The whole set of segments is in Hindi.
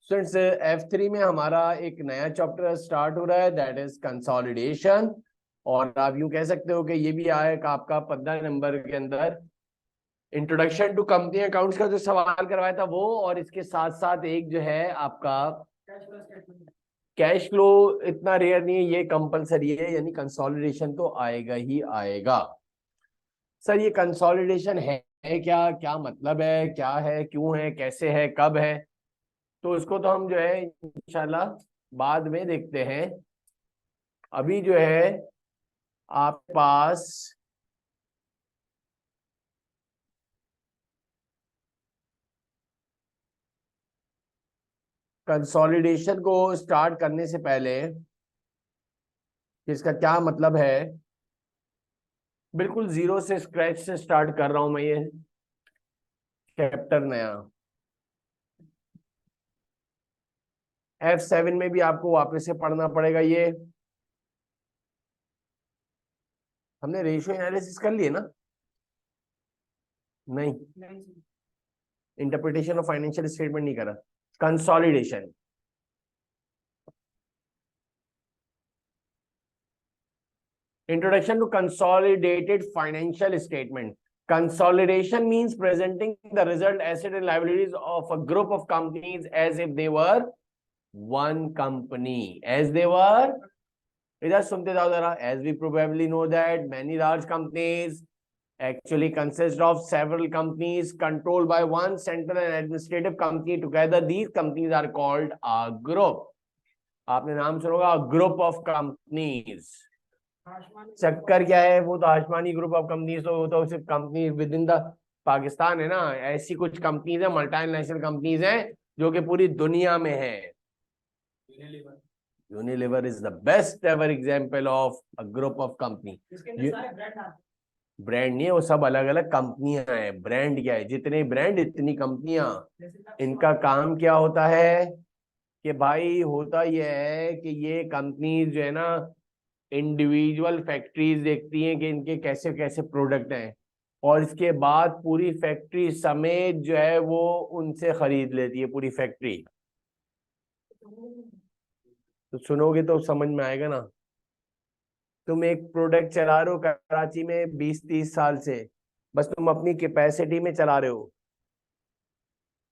स्टूडेंट्स F3 में हमारा एक नया चैप्टर स्टार्ट हो रहा है, दैट इज कंसोलिडेशन। और आप यूं कह सकते हो कि ये भी आएगा आपका 15 नंबर के अंदर। इंट्रोडक्शन टू कंपनी अकाउंट्स का जो सवाल करवाया था वो, और इसके साथ साथ एक जो है आपका कैश फ्लो, इतना रेयर नहीं है, ये कंपलसरी है, यानी कंसोलिडेशन तो आएगा ही आएगा। सर ये कंसोलिडेशन है क्या, क्या मतलब है, क्या है, क्यों है, कैसे है, कब है? तो इसको तो हम जो है इंशाल्लाह बाद में देखते हैं। अभी जो है आपके पास कंसोलिडेशन को स्टार्ट करने से पहले इसका क्या मतलब है, बिल्कुल जीरो से स्क्रैच से स्टार्ट कर रहा हूं मैं ये चैप्टर नया। F7 में भी आपको वापस से पढ़ना पड़ेगा ये। हमने रेशियो एनालिसिस कर लिए ना? नहीं, इंटरप्रिटेशन ऑफ फाइनेंशियल स्टेटमेंट नहीं करा। Consolidation, introduction to consolidated financial statement. Consolidation means presenting the result, asset and liabilities of a group of companies as if they were one company, as they were, इधर सुनते जाओ जरा। as we probably know that many large companies actually consist of several companies controlled by one central and administrative company. Together these companies are called a group. आपने नाम सुना होगा, ग्रुप ऑफ कंपनीज। चक्कर क्या है, वो तो आसमानी ग्रुप ऑफ कंपनीज, तो वो तो सिर्फ company with in the Pakistan है ना। ऐसी कुछ कंपनीज है, मल्टीनेशनल कंपनीज हैं जो कि पूरी दुनिया में है। Unilever is the best ever example of a group of company. Brand नहीं है, वो सब अलग अलग कंपनियां हैं। ब्रांड क्या है, जितने ब्रांड इतनी कंपनियां। इनका काम क्या होता है कि भाई, होता यह है कि ये कंपनीज जो है ना, इंडिविजुअल फैक्ट्रीज देखती हैं कि इनके कैसे कैसे प्रोडक्ट हैं, और इसके बाद पूरी फैक्ट्री समेत जो है वो उनसे खरीद लेती है पूरी फैक्ट्री। तो सुनोगे तो समझ में आएगा ना। तुम एक प्रोडक्ट चला रहे हो कराची में 20-30 साल से, बस तुम अपनी कैपेसिटी में चला रहे हो।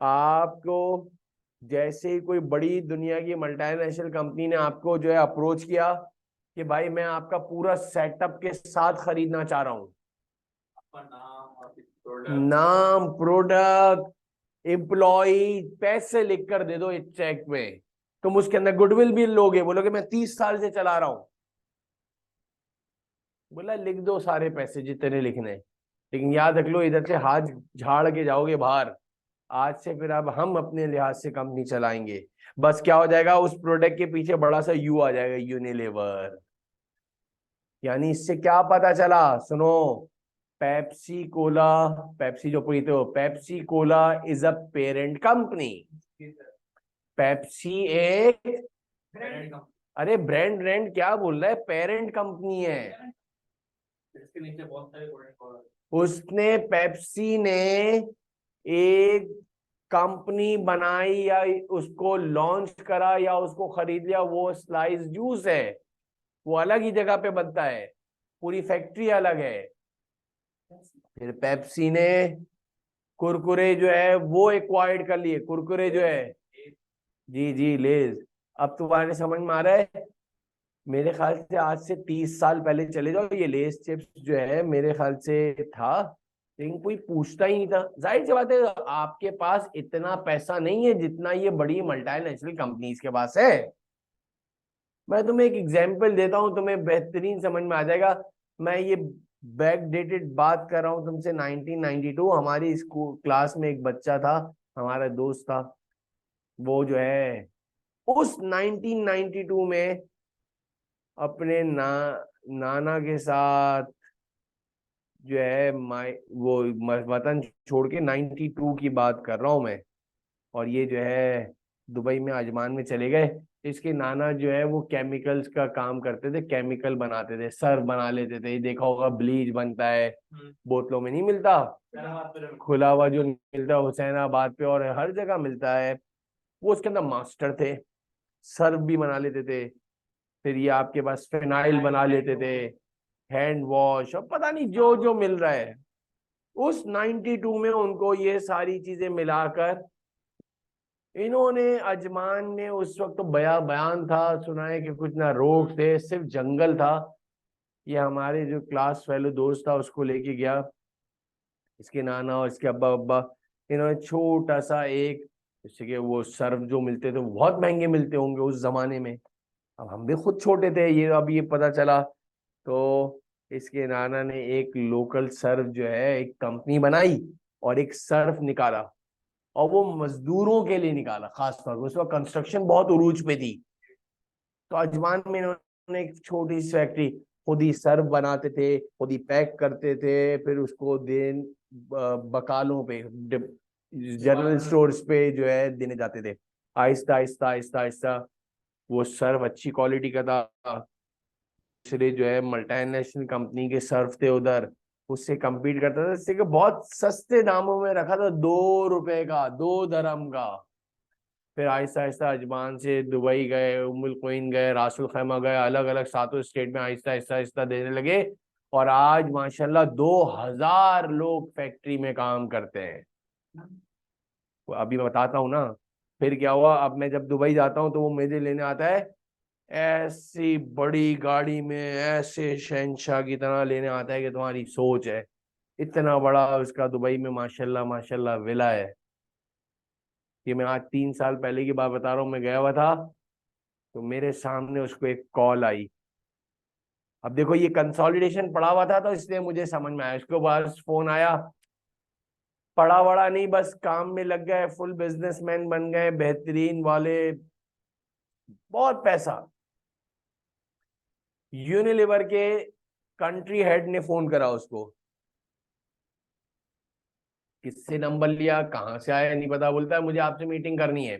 आपको जैसे ही कोई बड़ी दुनिया की मल्टीनेशनल कंपनी ने आपको जो है अप्रोच किया कि भाई मैं आपका पूरा सेटअप के साथ खरीदना चाह रहा हूं, नाम, प्रोडक्ट, एम्प्लॉय, पैसे लिख कर दे दो इस चेक में। तुम उसके अंदर गुडविल भी लोगे, बोलोगे मैं 30 साल से चला रहा हूं। बोला लिख दो सारे पैसे जितने लिखने, लेकिन याद रख लो इधर से हाथ झाड़ के जाओगे बाहर। आज से फिर अब हम अपने लिहाज से कंपनी चलाएंगे। बस क्या हो जाएगा, उस प्रोडक्ट के पीछे बड़ा सा यू आ जाएगा, यूनिलीवर। यानी इससे क्या पता चला, सुनो, पेप्सी कोला, पेप्सी जो पीते हो, Pepsi Cola is a parent company. Pepsi एक, अरे ब्रांड ब्रांड क्या बोल रहा है, पेरेंट कंपनी है। इसके नीचे बहुत सारे प्रोडक्ट, उसने पेप्सी ने एक कंपनी बनाई या उसको लॉन्च करा या उसको खरीद लिया, वो स्लाइस जूस है, वो अलग ही जगह पे बनता है, पूरी फैक्ट्री अलग है। फिर पेप्सी ने कुरकुरे जो है वो एक्वायर्ड कर लिए, कुरकुरे जो है, जी जी लेज। अब तुम्हारे समझ में आ रहा है? मेरे ख्याल से आज से 30 साल पहले चले जाओ, ये लेस चिप्स जो है मेरे ख्याल से था, लेकिन कोई पूछता ही नहीं था। जाहिर सी बात है, आपके पास इतना पैसा नहीं है जितना ये बड़ी मल्टीनेशनल कंपनीज के पास है। मैं तुम्हें एक एग्जांपल देता हूं, तुम्हें बेहतरीन समझ में आ जाएगा। मैं ये बैक डेटेड बात कर रहा हूं तुमसे 1992। हमारी स्कूल क्लास में एक बच्चा था, हमारा दोस्त था, वो जो है उस 1992 में अपने नाना के साथ जो है वो वतन छोड़ के, 92 की बात कर रहा हूं मैं, और ये जो है दुबई में आजमान में चले गए। इसके नाना जो है वो केमिकल्स का काम करते थे, केमिकल बनाते थे, सर्फ बना लेते थे। ये देखा होगा, ब्लीच बनता है, बोतलों में नहीं मिलता, खुला हुआ जो मिलता है हुसैनाबाद पे और हर जगह मिलता है। वो उसके अंदर मास्टर थे, सर्व भी बना लेते थे, फिर ये आपके पास फिनाइल बना लेते थे, हैंड वॉश और पता नहीं जो जो मिल रहा है। उस 92 में उनको ये सारी चीजें मिलाकर इन्होंने, अजमान ने उस वक्त तो बयान था, सुना है कि कुछ ना रोड थे, सिर्फ जंगल था। ये हमारे जो क्लास फेलो दोस्त था उसको लेके गया, इसके नाना और इसके अब्बा अब्बा, इन्होंने छोटा सा एक, जैसे कि वो सर्फ जो मिलते थे वो बहुत महंगे मिलते होंगे उस जमाने में, अब हम भी खुद छोटे थे, ये अब ये पता चला। तो इसके नाना ने एक लोकल सर्फ जो है एक कंपनी बनाई और एक सर्फ निकाला, और वो मजदूरों के लिए निकाला खास तौर पर, उस वक्त कंस्ट्रक्शन बहुत उरूज पे थी। तो अजमान में इन्होंने एक छोटी सी फैक्ट्री, खुद ही सर्फ बनाते थे, खुद ही पैक करते थे, फिर उसको दिन बकालों पे, जनरल स्टोर्स पे जो है देने जाते थे। आहिस्ता आहिस्ता आहिस्ता आहिस्ता वो सर्फ अच्छी क्वालिटी का था, दूसरे जो है मल्टीनेशनल कंपनी के सर्फ थे उधर, उससे compete करता था, इससे कि बहुत सस्ते दामों में रखा था, 2 रुपए का, 2 दरम का। फिर आहिस्ता आहिस्ता अजमान से दुबई गए, उम्मुल क्वीन गए, रासुल खैमा गए, अलग अलग 7 स्टेट में आहिस्ता आहिस्ता आहिस्ता देने लगे। और आज माशाल्लाह 2000 लोग फैक्ट्री में काम करते हैं। अभी मैं बताता हूँ ना फिर क्या हुआ। अब मैं जब दुबई जाता हूँ तो वो मुझे लेने आता है, ऐसी बड़ी गाड़ी में, ऐसे शहंशाह की तरह लेने आता है कि तुम्हारी सोच है, इतना बड़ा उसका दुबई में माशाल्लाह माशाल्लाह विला है। ये मैं आज 3 साल पहले की बात बता रहा हूँ, मैं गया हुआ था तो मेरे सामने उसको एक कॉल आई। अब देखो ये कंसोलिडेशन पड़ा हुआ था तो इसलिए मुझे समझ में आया, उसके बाद फोन आया, पड़ा वड़ा नहीं, बस काम में लग गए, फुल बिजनेसमैन बन गए, बेहतरीन वाले, बहुत पैसा। यूनिलीवर के कंट्री हेड ने फोन करा उसको, किससे नंबर लिया, कहाँ से आया नहीं पता, बोलता है मुझे आपसे मीटिंग करनी है।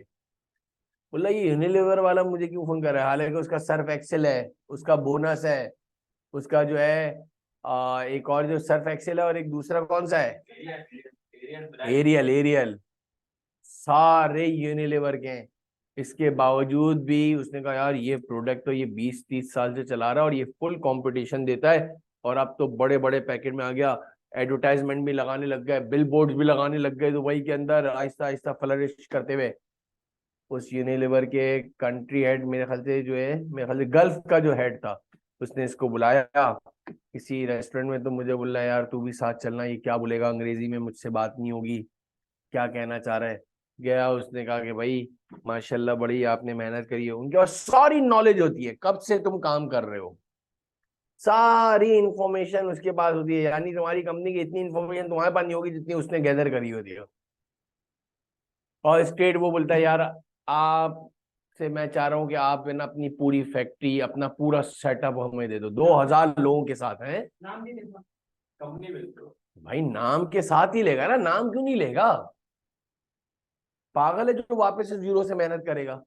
बोला ये यूनिलीवर वाला मुझे क्यों फोन कर रहा है, हालांकि उसका सर्फ एक्सेल है, उसका बोनस है, उसका जो है एक और जो सर्फ एक्सेल है और एक दूसरा कौन सा है, एरियल, एरियल, सारे यूनिलीवर के हैं। इसके बावजूद भी उसने कहा यार ये प्रोडक्ट तो ये 20-30 साल से चला रहा है और ये फुल कंपटीशन देता है, और अब तो बड़े बड़े पैकेट में आ गया, एडवर्टाइजमेंट भी लगाने लग गए, बिल बोर्ड भी लगाने लग गए दुबई के अंदर, आहिस्ता आहिस्ता फ्लरिश करते हुए। उस यूनिलीवर के कंट्री हेड, मेरे ख्याल से जो है, मेरे ख्याल से गल्फ का जो हेड था, उसने इसको बुलाया किसी रेस्टोरेंट में, तो मुझे बोल रहा है यार तू भी साथ चलना, ये क्या बोलेगा अंग्रेजी में, मुझसे बात नहीं होगी, क्या कहना चाह रहा है। गया, उसने कहा कि भाई माशाल्लाह बड़ी आपने मेहनत करी है, उनके पास सारी नॉलेज होती है, कब से तुम काम कर रहे हो, सारी इंफॉर्मेशन उसके पास होती है, यानी तुम्हारी कंपनी की इतनी इंफॉर्मेशन तुम्हारे पास नहीं होगी जितनी उसने गैदर करी होती है। और स्टेट वो बोलता है यार आप से मैं चाह रहा हूँ कि आप है ना अपनी पूरी फैक्ट्री, अपना पूरा सेटअप हमें दे दो, 2000 लोगों के साथ है। नाम नहीं लेगा, कंपनी बिल्कुल भाई नाम के साथ ही लेगा ना, नाम क्यों नहीं लेगा, पागल है जो वापस से जीरो से मेहनत करेगा।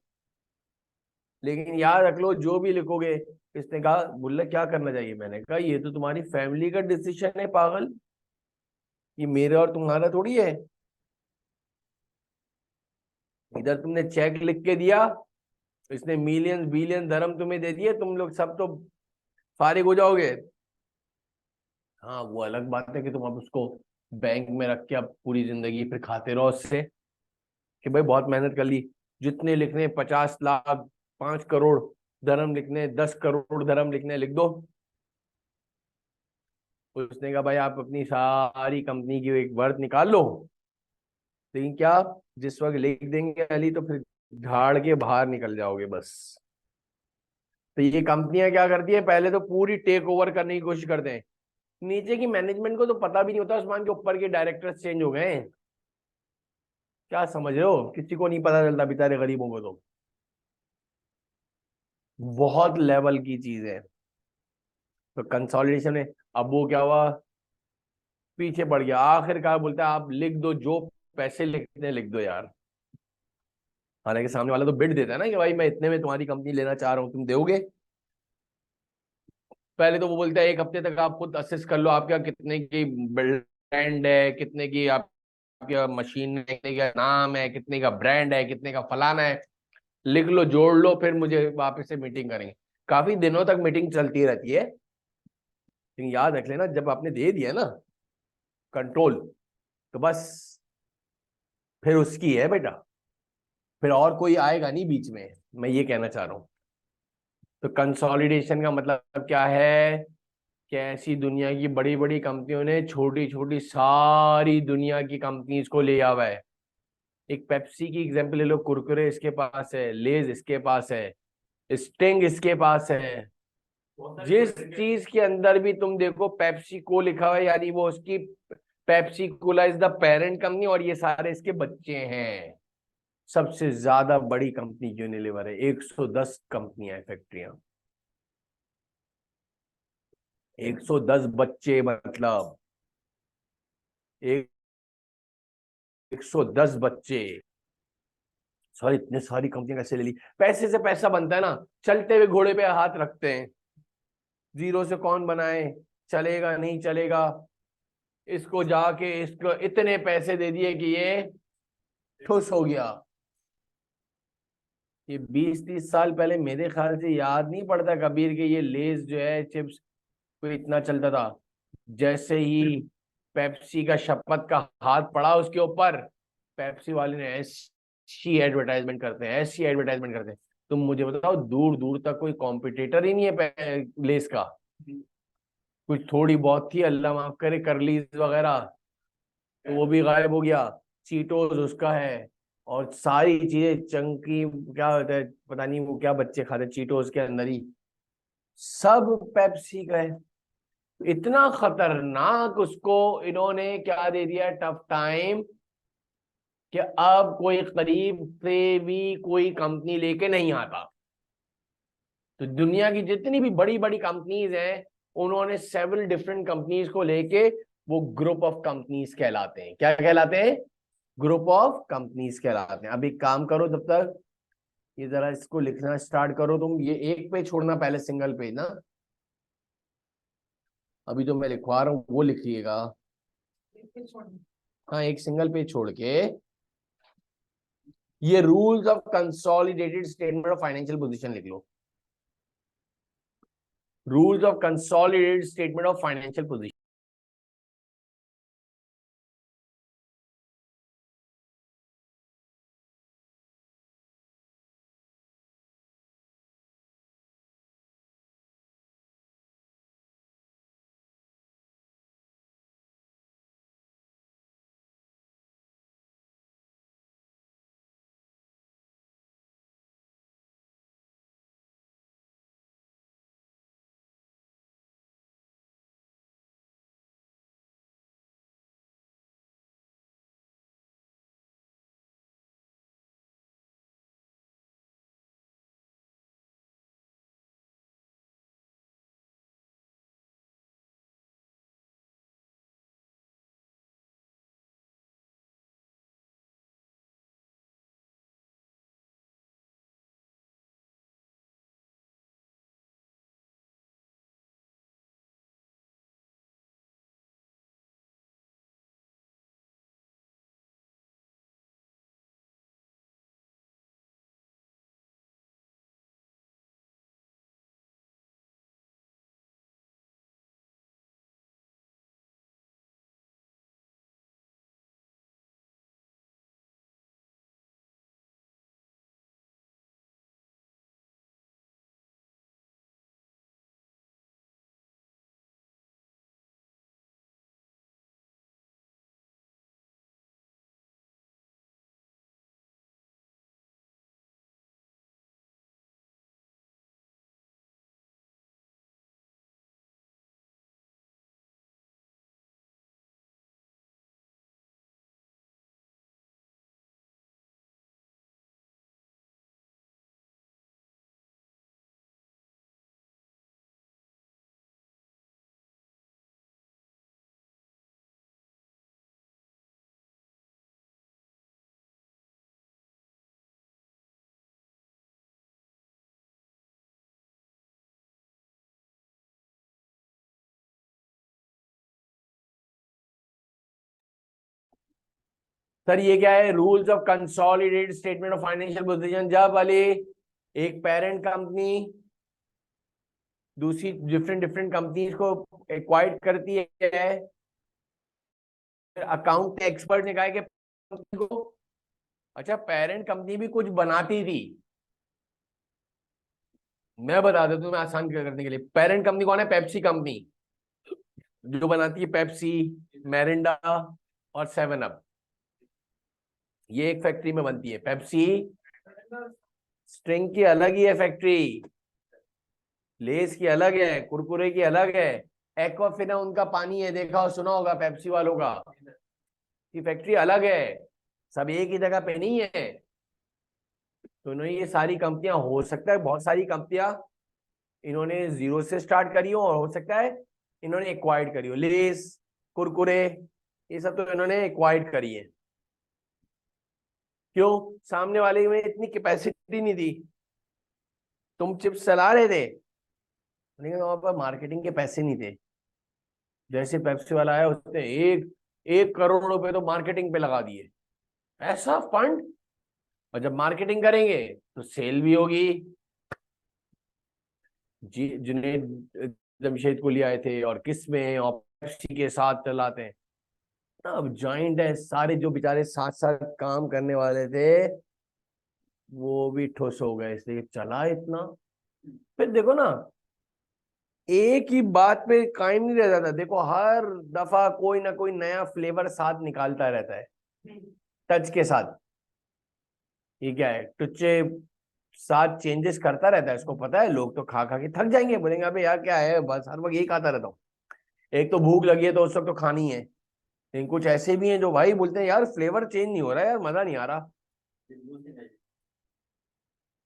लेकिन याद रख लो जो भी लिखोगे, इसने कहा बुल्ले क्या करना चाहिए, मैंने कहा ये तो तुम्हारी फैमिली का डिसीजन है पागल, ये मेरे और तुम्हारा थोड़ी है। इधर तुमने चेक लिख के दिया, इसने मिलियन बिलियन धर्म तुम्हें दे दिए, तुम लोग सब तो फारिग हो जाओगे। हाँ वो अलग बात है कि तुम अब उसको बैंक में रख के अब पूरी जिंदगी फिर खाते रहो उससे, कि भाई बहुत मेहनत कर ली, जितने लिखने 50 लाख, 5 करोड़ धर्म लिखने, 10 करोड़ धर्म लिखने, लिख दो। उसने कहा भाई आप अपनी सारी कंपनी की एक वर्थ निकाल लो, लेकिन क्या, जिस वक्त लिख देंगे अली तो फिर झाड़ के बाहर निकल जाओगे बस। तो ये कंपनियां क्या करती है, पहले तो पूरी टेक ओवर करने की कोशिश करते हैं, नीचे की मैनेजमेंट को तो पता भी नहीं होता, उस्मान के ऊपर के डायरेक्टर्स चेंज हो गए हैं, क्या समझ रहे हो, किसी को नहीं पता चलता बेचारे गरीबों को, तो बहुत लेवल की चीज है। तो कंसोलिडेशन में अब वो क्या हुआ, पीछे पड़ गया, आखिरकार बोलता है आप लिख दो, जो पैसे लिखते हैं लिख दो यार। हालांकि सामने वाला तो बिड देता है ना कि भाई मैं इतने में तुम्हारी कंपनी लेना चाह रहा हूँ, तुम दोगे। पहले तो वो बोलता है 1 हफ्ते तक आप खुद असेस कर लो आपका कितने की ब्रांड है, कितने की आप आपके मशीन में कितने का नाम है, कितने का ब्रांड है, कितने का फलाना है, लिख लो, जोड़ लो, फिर मुझे वापस से मीटिंग करेंगे। काफी दिनों तक मीटिंग चलती रहती है, लेकिन याद रख लेना जब आपने दे दिया ना कंट्रोल, तो बस फिर उसकी है बेटा, फिर और कोई आएगा नहीं बीच में। मैं ये कहना चाह रहा हूँ। तो कंसोलिडेशन का मतलब क्या है कि ऐसी दुनिया की बड़ी बड़ी कंपनियों ने छोटी छोटी सारी दुनिया की कंपनीज को ले आवा है। एक पेप्सी की एग्जांपल ले लो, कुरकुरे इसके पास है, लेज इसके पास है, स्टिंग इसके पास है। जिस चीज के अंदर भी तुम देखो पेप्सी को लिखा हुआ है, यानी वो उसकी Pepsi Cola is the parent company, और ये सारे इसके बच्चे हैं। सबसे ज्यादा बड़ी कंपनी यूनिलीवर है, 110 कंपनियां हैं, फैक्ट्रियां, 110 बच्चे, मतलब एक 110 बच्चे। सॉरी, इतने सारी कंपनियां कैसे ले ली? पैसे से पैसा बनता है ना, चलते हुए घोड़े पे हाथ रखते हैं। जीरो से कौन बनाए, चलेगा नहीं चलेगा, इसको जाके इसको इतने पैसे दे दिए कि ये ठुस हो गया। ये 20-30 साल पहले मेरे ख्याल से याद नहीं पड़ता कबीर के, ये लेज जो है चिप्स को इतना चलता था। जैसे ही पेप्सी का शपथ का हाथ पड़ा उसके ऊपर, पेप्सी वाले ने ऐसी एडवर्टाइजमेंट करते हैं, ऐसी एडवर्टाइजमेंट करते हैं। तुम मुझे बताओ, दूर दूर तक कोई कॉम्पिटिटर ही नहीं है लेस का। कुछ थोड़ी बहुत थी, अल्लाह माफ करे, करलीज वगैरह, तो वो भी गायब हो गया। चीटोस उसका है, और सारी चीजें चंकी, क्या होता है पता नहीं, वो क्या बच्चे खाते चीटोस के अंदर ही, सब पेप्सी का है। इतना खतरनाक उसको इन्होंने क्या दे दिया, टफ टाइम, कि अब कोई करीब से भी कोई कंपनी लेके नहीं आता। तो दुनिया की जितनी भी बड़ी बड़ी कंपनीज हैं, उन्होंने सेवरल डिफरेंट कंपनीज को लेके, वो ग्रुप ऑफ कंपनीज कहलाते हैं। क्या कहलाते हैं? ग्रुप ऑफ कंपनीज कहलाते हैं। अब एक काम करो, तब तक ये जरा इसको लिखना स्टार्ट करो तुम। ये एक पेज छोड़ना, पहले सिंगल पेज ना, अभी जो मैं लिखवा रहा हूँ वो लिखिएगा। हाँ, एक सिंगल पेज छोड़ के ये rules of consolidated statement of financial position लिख लो। Rules of consolidated statement of financial position. Sir ये क्या है, rules of consolidated statement of financial position. जब वाले एक पेरेंट कंपनी दूसरी डिफरेंट डिफरेंट कंपनीज को एक्वायर करती है, अकाउंट एक्सपर्ट ने कहा है कि कंपनी को, अच्छा पेरेंट कंपनी भी कुछ बनाती थी, मैं बता देता हूं मैं आसान करने के लिए। पेरेंट कंपनी कौन है? पेप्सी कंपनी, जो बनाती है पेप्सी, मैरिंडा और सेवन अप। ये एक फैक्ट्री में बनती है पेप्सी। स्ट्रिंग की अलग ही है फैक्ट्री, लेस की अलग है, कुरकुरे की अलग है, एक्वाफिना उनका पानी है, देखा और सुना होगा पेप्सी वालों का, ये फैक्ट्री अलग है, सब एक ही जगह पे नहीं है। तो इन्होंने ये सारी कंपनियां, हो सकता है बहुत सारी कंपनियां इन्होंने जीरो से स्टार्ट करी हो, और हो सकता है इन्होंने एक्वायर्ड करी हो। लेस, कुरकुरे, ये सब तो इन्होंने एक्वायर्ड करी है। क्यों? सामने वाले में इतनी कैपेसिटी नहीं थी, तुम चिप्स चला रहे थे लेकिन वहां पर मार्केटिंग के पैसे नहीं थे। जैसे पेप्सी वाला आया उसने 1 करोड़ रुपए तो मार्केटिंग पे लगा दिए, ऐसा फंड। और जब मार्केटिंग करेंगे तो सेल भी होगी। जी जुनेद जमशेद को ले आए थे और किसमें, और पेप्सी के साथ चलाते हैं। अब जॉइंट है, सारे जो बेचारे साथ साथ काम करने वाले थे वो भी ठुस हो गए, इसलिए चला इतना। फिर देखो ना, एक ही बात पे कायम नहीं रह जाता, देखो हर दफा कोई ना कोई नया फ्लेवर साथ निकालता रहता है टच के साथ। ये क्या है, टुच्चे साथ चेंजेस करता रहता है, इसको पता है। लोग तो खा खा के थक जाएंगे, बोलेंगे अबे यार क्या है, बस हर वक्त यही खाता रहता हूँ। एक तो भूख लगी है तो उस वक्त तो खानी है, लेकिन कुछ ऐसे भी हैं जो भाई बोलते हैं यार फ्लेवर चेंज नहीं हो रहा है यार, मजा नहीं आ रहा।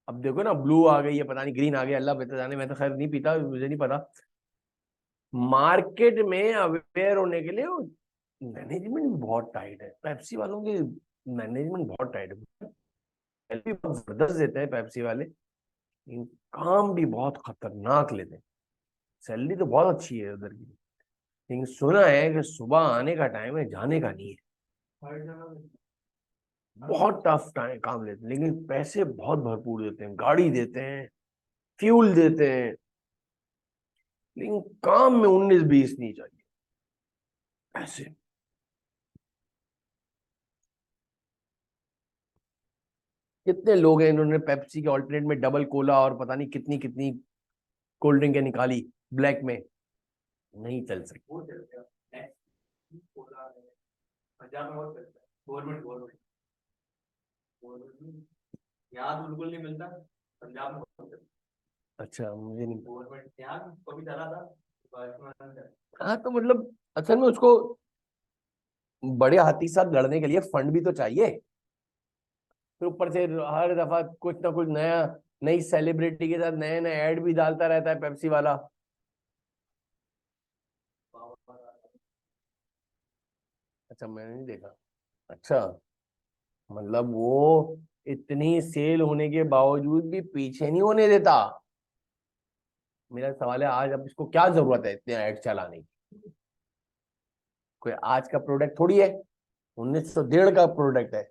अब देखो ना, ब्लू आ गई है, पता नहीं ग्रीन आ गया, अल्लाह बेहतर जाने, मैं तो खैर नहीं पीता, मुझे नहीं पता। मार्केट में अवेयर होने के लिए मैनेजमेंट बहुत टाइट है, पेप्सी वालों की मैनेजमेंट बहुत टाइट है। सैलरी बहुत जबरदस्त देते हैं पेप्सी वाले, लेकिन काम भी बहुत खतरनाक लेते हैं। सैलरी तो बहुत अच्छी है उधर की, लेकिन सुना है कि सुबह आने का टाइम है, जाने का नहीं है। बहुत टफ टाइम काम लेते हैं, लेकिन पैसे बहुत भरपूर देते हैं, गाड़ी देते हैं, फ्यूल देते हैं, लेकिन काम में 19-20 नहीं चाहिए ऐसे। कितने लोग हैं इन्होंने पेप्सी के ऑल्टरनेट में डबल कोला और पता नहीं कितनी कितनी कोल्ड ड्रिंक निकाली ब्लैक में, नहीं चल सकती। यहाँ तो बिल्कुल नहीं मिलता, पंजाब में। अच्छा मुझे नहीं, गवर्नमेंट यहाँ कभी चला था। हाँ तो मतलब असल में उसको बड़े हाथी के साथ लड़ने के लिए फंड भी तो चाहिए। फिर ऊपर से हर दफा कुछ ना कुछ नया, नई सेलिब्रिटी के साथ नए नए ऐड भी डालता रहता है पेप्सी वाला। अच्छा मैंने नहीं देखा। अच्छा, मतलब वो इतनी सेल होने के बावजूद भी पीछे नहीं होने देता। मेरा सवाल है, आज अब इसको क्या जरूरत है इतने ऐड चलाने की? कोई आज का प्रोडक्ट थोड़ी है, 1901 का प्रोडक्ट है,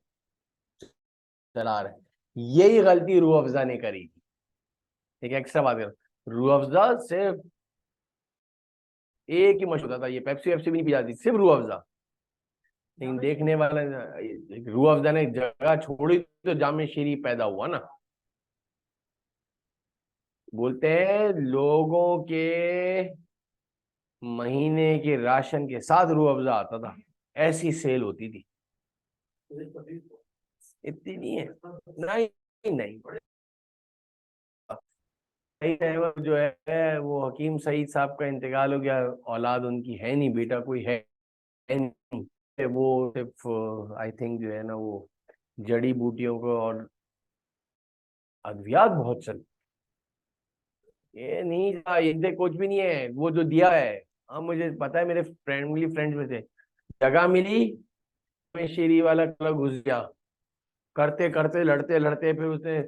चला रहे हैं। यही गलती रूह अफ़ज़ा ने करी थी। एक एक्स्ट्रा बात कर, रूह अफ़ज़ा सिर्फ एक ही मशहूर था, ये पेप्सी वेप्सी भी नहीं पी जाती, सिर्फ रूह अफ़ज़ा। लेकिन देखने वाला, रूह अफ़ज़ा ने जगह छोड़ी तो जामे शीरी पैदा हुआ ना। बोलते हैं लोगों के महीने के राशन के साथ रूह अफ़ज़ा आता था, ऐसी सेल होती थी। इतनी नहीं है, नहीं नहीं। वो जो है वो हकीम सईद साहब का इंतकाल हो गया, औलाद उनकी है नहीं, बेटा कोई है नहीं। वो सिर्फ आई थिंक जो है ना, वो जड़ी बूटियों को और अद्वियात बहुत चल, ये नहीं था, ये कुछ भी नहीं है वो जो दिया है। हाँ मुझे पता है, मेरे फैमिली फ्रेंड्स में से जगह मिली, मैं शेरी वाला क्लब घुस गया, करते करते लड़ते लड़ते फिर उसने,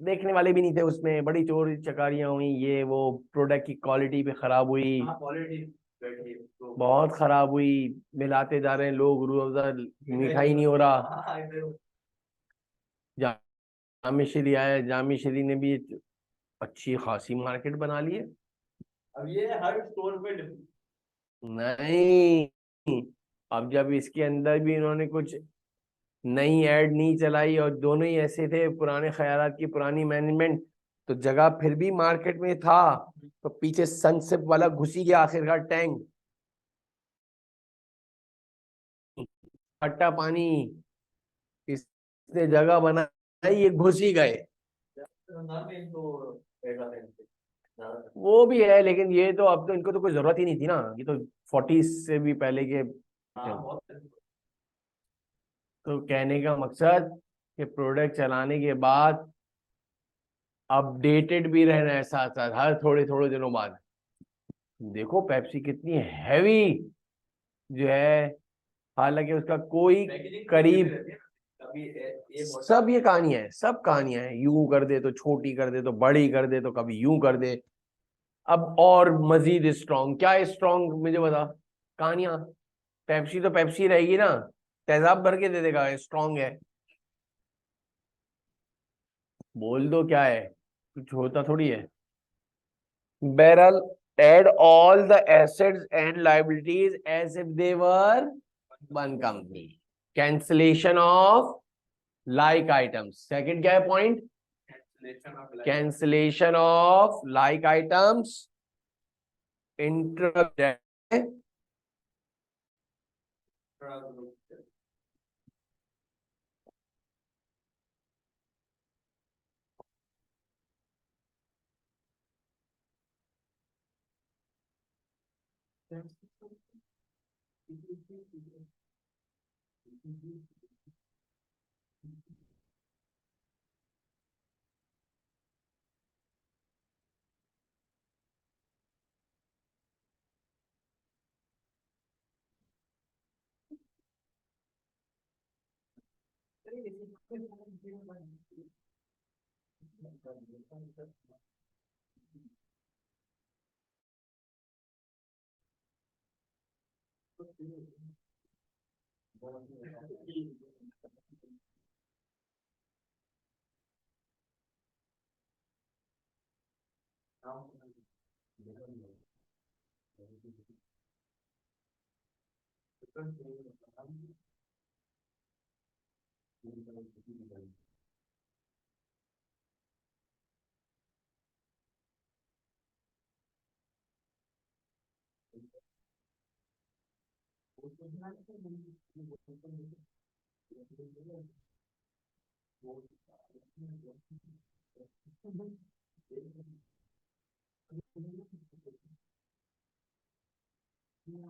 देखने वाले भी नहीं थे उसमें, बड़ी चोरी चकारियां हुई, ये वो प्रोडक्ट की क्वालिटी भी खराब हुई। बहुत खराब हुई। मिलाते जा रहे हैं लोग, रूह अफ़ज़ा मीठा ही नहीं हो रहा। जामी श्री आया, जामी श्री ने भी अच्छी खासी मार्केट बना ली है। अब ये हर स्टोर पे नहीं, अब जब इसके अंदर भी इन्होंने कुछ नई ऐड नहीं चलाई और दोनों ही ऐसे थे, पुराने ख्यालात की पुरानी मैनेजमेंट, तो जगह फिर भी मार्केट में था, तो पीछे सनसेप वाला घुसी गया आखिरकार टैंक, खट्टा पानी, इसने जगह बनाई, ये घुस ही गए। वो भी है, लेकिन ये तो अब तो इनको तो कोई जरूरत ही नहीं थी ना, ये तो 40 से भी पहले के। तो कहने का मकसद कि प्रोडक्ट चलाने के बाद अपडेटेड भी रहना है साथ साथ, हर थोड़े थोड़े दिनों बाद। देखो पेप्सी कितनी हैवी जो है, हालांकि उसका कोई करीब, सब ये कहानियां है, सब कहानियां हैं, यूं कर दे तो छोटी कर दे तो बड़ी कर दे, तो कभी यूं कर दे। अब और मजीद स्ट्रॉन्ग, क्या स्ट्रॉन्ग मुझे बता, कहानियां। पेप्सी तो पेप्सी रहेगी ना, तेजाब भर के दे देगा स्ट्रॉन्ग है, बोल दो क्या है, कुछ होता थोड़ी है। Barrel add all the assets and liabilities as if they were one company. Cancellation of like items. Second क्या है point? Cancellation of like items. Interrupt.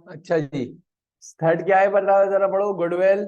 अच्छा जी, थर्ड क्या है बताओ जरा, पढ़ो। गुडविल,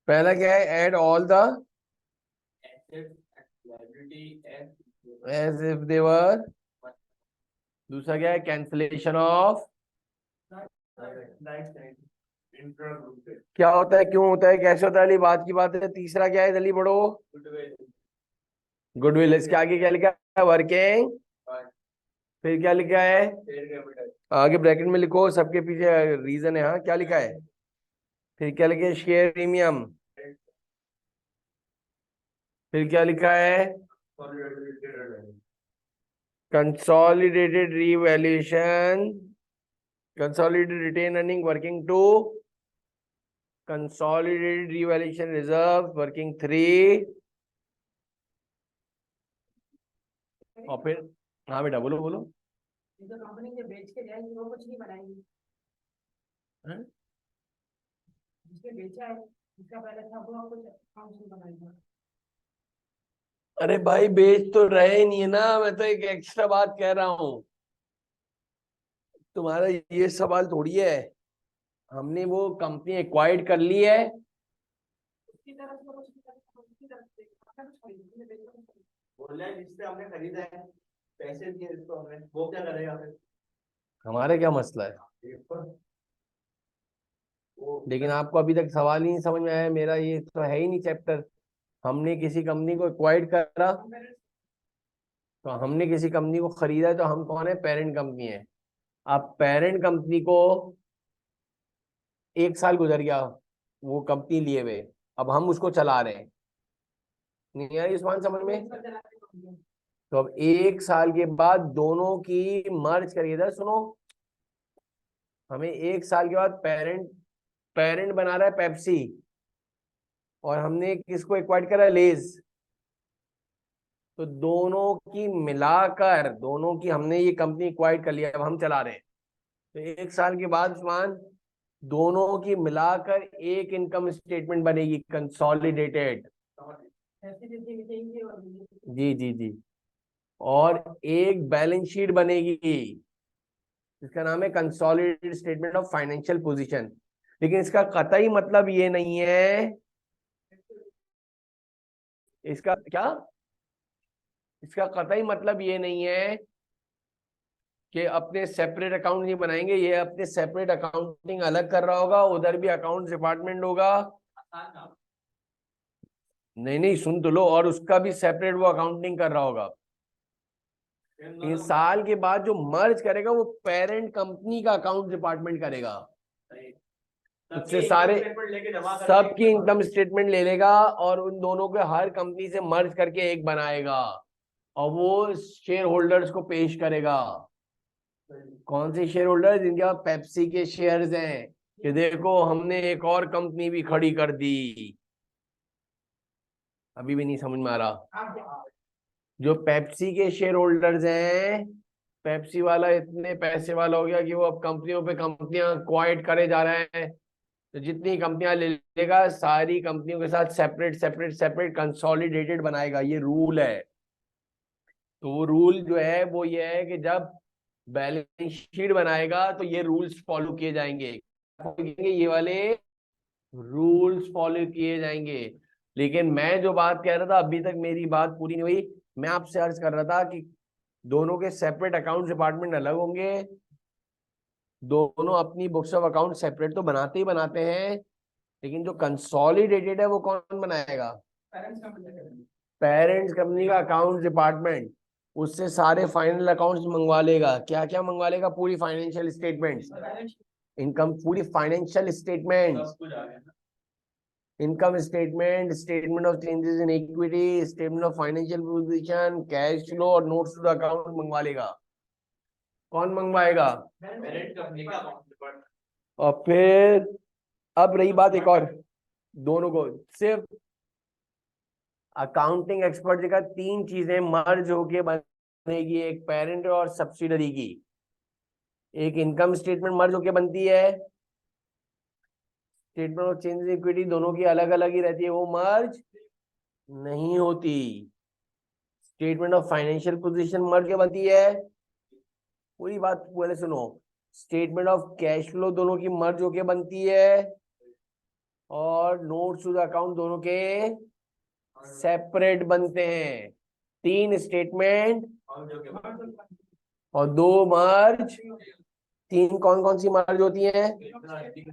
पहला क्या है, add all the as if they were. दूसरा क्या है, कैंसिलेशन ऑफ। क्या होता है, क्यों होता है, कैसे होता है, अली बात की बात है। तीसरा क्या है, जल्दी पढ़ो। गुडविल, इसके आगे क्या लिखा है, वर्किंग। फिर क्या लिखा है, आगे ब्रैकेट में लिखो, सबके पीछे रीजन है, हाँ क्या लिखा है। फिर क्या लिखा है, शेयर प्रीमियम। फिर क्या लिखा है, consolidated revaluation, consolidated retain earning working 2, consolidated revaluation reserve working 3, और फिर हाँ बेटा बोलो बोलो। जो कंपनी के बेच के जाएगी वो कुछ नहीं बनाएगी। हाँ? जिसने बेचा है, जिसका पहले था, वो कुछ अकाउंट नहीं बनाएगा। अरे भाई बेच तो रहे नहीं है ना, मैं तो एक एक्स्ट्रा बात कह रहा हूँ। तुम्हारा ये सवाल थोड़ी है। हमने वो कंपनी एक्वायर्ड कर ली है। उसकी तरफ से कुछ नहीं करेगा, उसकी तरफ से आपने कुछ खरीदा, उसने बेचा कुछ खरीदा। बोल रहे हैं जिससे हमने खरीदा है, पैसे दिए इसको हमने, वो क्या करेगा फिर? हमारा क्या मसला है? लेकिन आपको अभी तक सवाल ही नहीं समझ में आया। मेरा ये तो है ही नहीं चैप्टर। हमने किसी कंपनी को एक्वायर्ड करा, तो हमने किसी कंपनी को खरीदा है, तो हम कौन है? पेरेंट कंपनी है। अब पेरेंट कंपनी को 1 साल गुजर गया वो कंपनी लिए हुए, अब हम उसको चला रहे हैं। नहीं आई उस्मान समझ में? तो अब 1 साल के बाद दोनों की मर्ज करिए। इधर सुनो, हमें 1 साल के बाद पेरेंट पेरेंट बना रहा है पेप्सी, और हमने किसको एक्वायर्ड करा? लेज। तो दोनों की मिलाकर, दोनों की हमने ये कंपनी एक्वायर्ड कर लिया, अब हम चला रहे हैं। तो 1 साल के बाद उस्मान दोनों की मिलाकर एक इनकम स्टेटमेंट बनेगी, कंसोलिडेटेड। जी जी जी। और एक बैलेंस शीट बनेगी, इसका नाम है consolidated statement of financial position. लेकिन इसका कतई मतलब ये नहीं है, इसका क्या, इसका कतई मतलब ये नहीं है कि अपने सेपरेट अकाउंट नहीं बनाएंगे। ये अपने सेपरेट अकाउंटिंग अलग कर रहा होगा, उधर भी अकाउंट डिपार्टमेंट होगा। नहीं नहीं सुन तो लो, और उसका भी सेपरेट वो अकाउंटिंग कर रहा होगा। 3 साल के बाद जो मर्ज करेगा वो पेरेंट कंपनी का अकाउंट डिपार्टमेंट करेगा। उससे सारे सबकी इनकम स्टेटमेंट ले लेगा और उन दोनों को हर कंपनी से मर्ज करके एक बनाएगा, और वो शेयर होल्डर्स को पेश करेगा। कौन से शेयर होल्डर्स? जिनके पास पेप्सी के शेयर्स हैं, कि देखो हमने एक और कंपनी भी खड़ी कर दी। अभी भी नहीं समझ में आ रहा? जो पेप्सी के शेयर होल्डर्स हैं, पेप्सी वाला इतने पैसे वाला हो गया कि वो अब कंपनियों पे कंपनियां क्वाइट करे जा रहे हैं। तो जितनी कंपनियां ले लेगा, सारी कंपनियों के साथ सेपरेट सेपरेट सेपरेट कंसोलिडेटेड बनाएगा। ये रूल है। तो वो रूल जो है वो ये है कि जब बैलेंस शीट बनाएगा तो ये रूल्स फॉलो किए जाएंगे, ये वाले रूल्स फॉलो किए जाएंगे। लेकिन मैं जो बात कह रहा था, अभी तक मेरी बात पूरी नहीं हुई। मैं आपसे अर्ज कर रहा था कि दोनों के सेपरेट अकाउंट डिपार्टमेंट अलग होंगे, दोनों अपनी बुक्स ऑफ अकाउंट सेपरेट तो बनाते ही बनाते हैं, लेकिन जो कंसोलिडेटेड है वो कौन बनाएगा? पेरेंट्स कंपनी का अकाउंट डिपार्टमेंट। उससे सारे फाइनल अकाउंट्स मंगवा लेगा। क्या क्या मंगवा लेगा? पूरी फाइनेंशियल स्टेटमेंट्स, इनकम, पूरी financial statements, income statement, statement of changes in equity, statement of financial position, cash flow और नोट्स टू द अकाउंट मंगवा लेगा। कौन मंगवाएगा? और फिर अब रही बात एक और, दोनों को सिर्फ अकाउंटिंग एक्सपर्ट जगह 3 चीजें मर्ज होके बनेगी, एक पेरेंट और सब्सिडरी की। एक इनकम स्टेटमेंट मर्ज होके बनती है, स्टेटमेंट ऑफ चेंज इक्विटी दोनों की अलग अलग ही रहती है, वो मर्ज नहीं होती। स्टेटमेंट ऑफ फाइनेंशियल पोजीशन मर्ज के बनती है। पूरी बात पहले सुनो। स्टेटमेंट ऑफ कैश फ्लो दोनों की मर्ज होके बनती है, और नोट्स टू द अकाउंट दोनों के सेपरेट बनते हैं। 3 स्टेटमेंट और 2 मर्ज। 3 कौन कौन सी मर्ज होती हैं?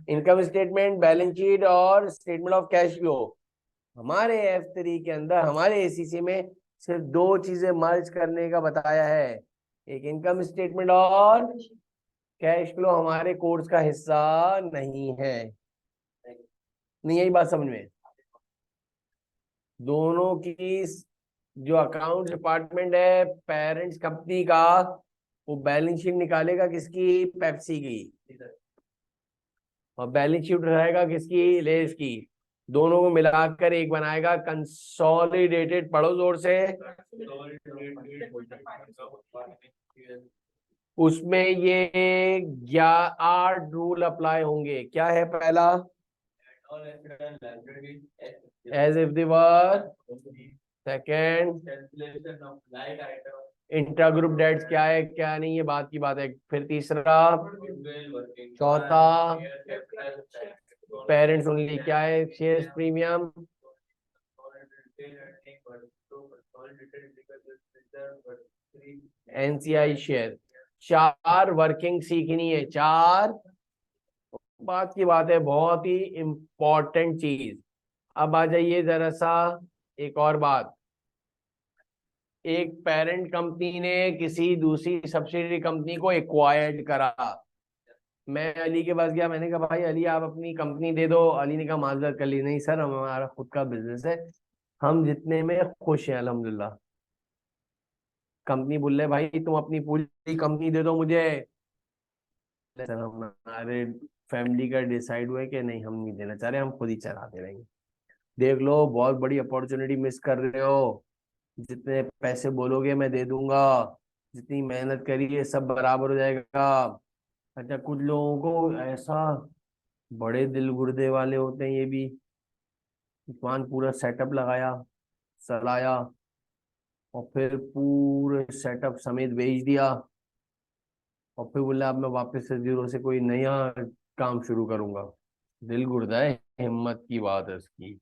इनकम स्टेटमेंट, बैलेंस शीट और स्टेटमेंट ऑफ कैश फ्लो। हमारे F3 के अंदर, हमारे ACC में सिर्फ 2 चीजें मर्ज करने का बताया है, एक इनकम स्टेटमेंट और कैश फ्लो। हमारे कोर्स का हिस्सा नहीं है। नहीं यही बात समझ में? दोनों की जो अकाउंट डिपार्टमेंट है पेरेंट्स कंपनी का, वो बैलेंस शीट निकालेगा किसकी? पेप्सी की। और बैलेंस शीट रहेगा किसकी? लेस की। दोनों को मिलाकर एक बनाएगा कंसोलिडेटेड। पढ़ो जोर से। उसमें ये 8 रूल अप्लाई होंगे। क्या है पहला? As if they were. Second, intra group debts क्या है क्या नहीं, ये बात की बात है। फिर तीसरा, चौथा, पेरेंट्स ओनली क्या है, shares premium, NCI share. 4 working सीखनी है, 4। बात की बात है, बहुत ही इंपॉर्टेंट चीज। अब आ जाइए जरा सा एक और बात। एक पेरेंट कंपनी ने किसी दूसरी सब्सिडियरी कंपनी को एक्वायर्ड करा। मैं अली के पास गया, मैंने कहा भाई अली आप अपनी कंपनी दे दो। अली ने कहा माजरत कर ली, नहीं सर हमारा खुद का बिजनेस है, हम जितने में खुश हैं अल्हम्दुलिल्लाह। कंपनी बोल रहे भाई तुम अपनी पूरी कंपनी दे दो मुझे। सर हमारे फैमिली का डिसाइड हुआ है कि नहीं, हम नहीं देना चाह रहे, हम खुद ही चलाते रहेंगे। देख लो बहुत बड़ी अपॉर्चुनिटी मिस कर रहे हो। जितने पैसे बोलोगे मैं दे दूंगा, जितनी मेहनत करी है सब बराबर हो जाएगा। अच्छा कुछ लोगों को ऐसा, बड़े दिल गुर्दे वाले होते हैं ये भी। दुकान पूरा सेटअप लगाया, चलाया, और फिर पूरे सेटअप समेत बेच दिया, और फिर बोला अब मैं वापस से जीरो से कोई नया काम शुरू करूंगा। दिल गुर्दा है, हिम्मत की बात है उसकी।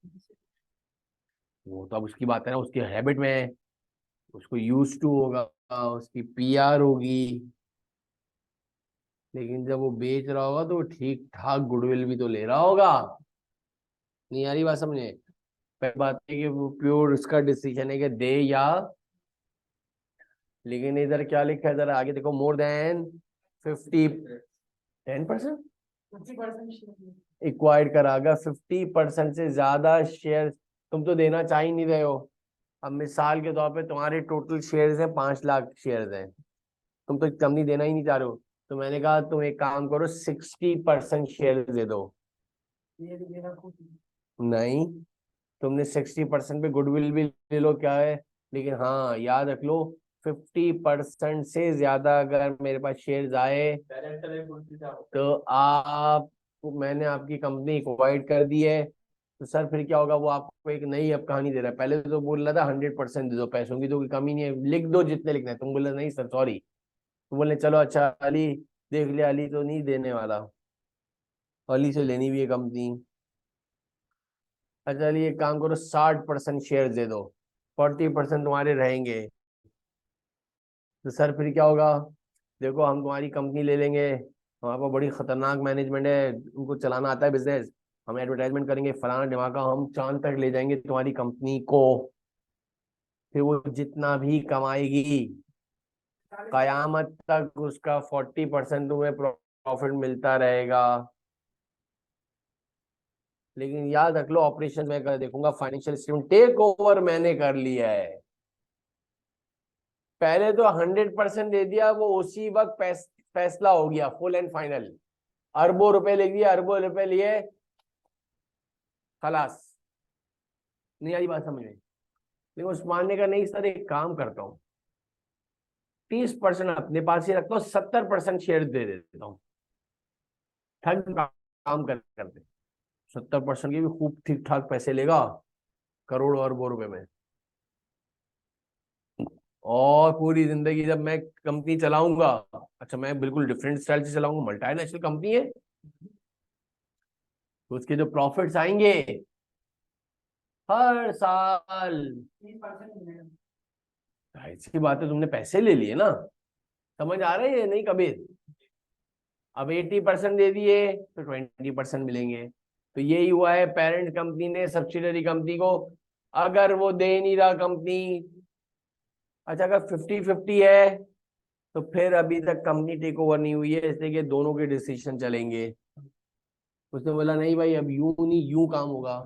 वो तो अब उसकी बात है ना, उसकी हैबिट में है, उसको यूज टू होगा, उसकी पीआर होगी। लेकिन जब वो बेच रहा होगा तो ठीक ठाक गुडविल भी तो ले रहा होगा। नहीं आ रही बात समझे? पहली बात है कि वो प्योर उसका डिसीजन है कि दे या। लेकिन इधर क्या लिखा है जरा आगे देखो, मोर देन 50, 10% 50% एक्वायर्ड करागा। 50% से ज्यादा शेयर तुम तो देना चाह ही नहीं रहे हो। अब मिसाल के तौर पे तुम्हारे टोटल शेयर्स हैं 5 लाख शेयर्स हैं, तुम तो कंपनी देना ही नहीं चाह रहे हो। तो मैंने कहा तुम एक काम करो, 60% शेयर दे दो। ये भी मेरा खुद नहीं, तुमने 60% पे गुडविल भी ले लो क्या है, लेकिन हाँ याद रख लो 50% से ज्यादा अगर मेरे पास शेयर्स आए तो आप, मैंने आपकी कंपनी एक्वायर्ड कर दी है, तो सर फिर क्या होगा, वो आपको एक नई अब कहानी दे रहा है। पहले तो बोल रहा था 100% दे दो, पैसों की तो कोई कमी नहीं है, लिख दो जितने लिखना है। तुम बोले नहीं सर सॉरी, तो बोले चलो अच्छा अली देख लिया, अली तो नहीं देने वाला, अली से लेनी भी है कंपनी। अच्छा अली एक काम करो 60% शेयर दे दो, 40% तुम्हारे रहेंगे। तो सर फिर क्या होगा, देखो हम तुम्हारी कंपनी ले लेंगे, हमारे पास बड़ी खतरनाक मैनेजमेंट है, उनको चलाना आता है बिजनेस, हम एडवर्टाइजमेंट करेंगे फलाना ढिमाका, हम चांद तक ले जाएंगे तुम्हारी कंपनी को। फिर वो जितना भी कमाएगी कयामत तक उसका 40% तुम्हें प्रॉफिट मिलता रहेगा। लेकिन याद रख लो ऑपरेशन में कर देखूंगा, फाइनेंशियल स्टेटमेंट टेक ओवर मैंने कर लिया है। पहले तो 100% दे दिया, वो उसी वक्त फैसला हो गया फुल एंड फाइनल। अरबों रुपए ले लिए, अरबों रुपए लिए, खलास। नहीं आई बात समझ में? लेकिन उस्मान ने कहा नहीं सर एक काम करता हूँ, 30% अपने पास ही रखता हूँ, 70% शेयर दे देता हूँ, ठग काम करते। 70% के भी खूब ठीक ठाक पैसे लेगा, करोड़ अरबों रुपए में। और पूरी जिंदगी जब मैं कंपनी चलाऊंगा, अच्छा मैं बिल्कुल डिफरेंट स्टाइल से चलाऊंगा, मल्टीनेशनल कंपनी है, तो उसके जो प्रॉफिट्स आएंगे हर साल, 30% मिलेगा। जाहिर सी बात है तुमने पैसे ले लिए ना, समझ आ रही है नहीं कबीर? अब 80% दे दिए तो 20% मिलेंगे। तो यही हुआ है, पेरेंट कंपनी ने सब्सिडरी कंपनी को, अगर वो दे नहीं रहा कंपनी, अच्छा अगर 50-50 है तो फिर अभी तक कंपनी टेक ओवर नहीं हुई है, इसलिए कि दोनों के डिसीजन चलेंगे। उसने बोला नहीं भाई अब यूं नहीं यूं काम होगा,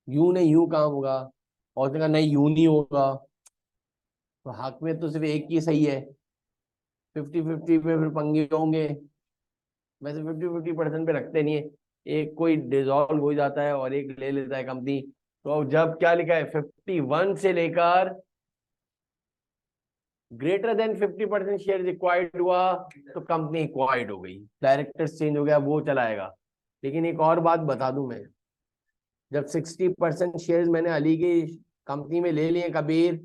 यूं नहीं यूं काम होगा, और उसने कहा नहीं यूं नहीं होगा। तो हक में तो सिर्फ एक ही सही है, 50-50 पे फिर पंगे होंगे। वैसे 50-50% पे रखते नहीं है, एक कोई डिसॉल्व हो जाता है और एक ले लेता है कंपनी। तो जब क्या लिखा है 51 से लेकर ग्रेटर देन 50% शेयर रिक्वायर्ड हुआ तो कंपनी एक्वायर्ड हो गई, डायरेक्टर्स चेंज हो गया, वो चलाएगा। लेकिन एक और बात बता दूं मैं, जब 60% शेयर मैंने अली की कंपनी में ले लिए कबीर,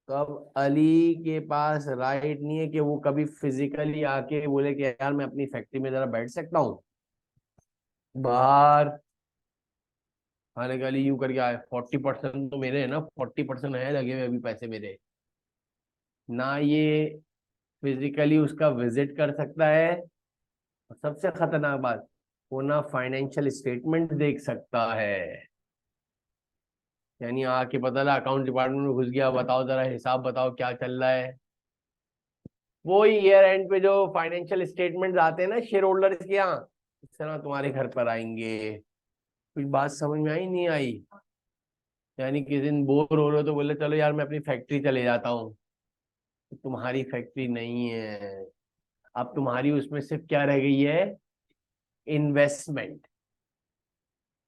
तो अब अली के पास राइट नहीं है कि वो कभी फिजिकली आके बोले कि यार मैं अपनी फैक्ट्री में जरा बैठ सकता हूँ बाहर। हालांकि अली यूं करके आए 40% तो मेरे है ना, 40% है लगे हुए अभी पैसे मेरे, ना ये फिजिकली उसका विजिट कर सकता है, और सबसे खतरनाक बात, वो ना फाइनेंशियल स्टेटमेंट देख सकता है। यानी आके पता लगा अकाउंट डिपार्टमेंट में घुस गया, बताओ जरा हिसाब बताओ क्या चल रहा है। वो ईयर एंड पे जो फाइनेंशियल स्टेटमेंट्स आते हैं ना शेयर होल्डर्स के यहाँ, इस तरह तुम्हारे घर पर आएंगे। कुछ बात समझ में आई नहीं आई? यानी किसी दिन बोर हो रहे हो तो बोले चलो यार मैं अपनी फैक्ट्री चले जाता हूँ, तो तुम्हारी फैक्ट्री नहीं है, अब तुम्हारी उसमें सिर्फ क्या रह गई है, इन्वेस्टमेंट।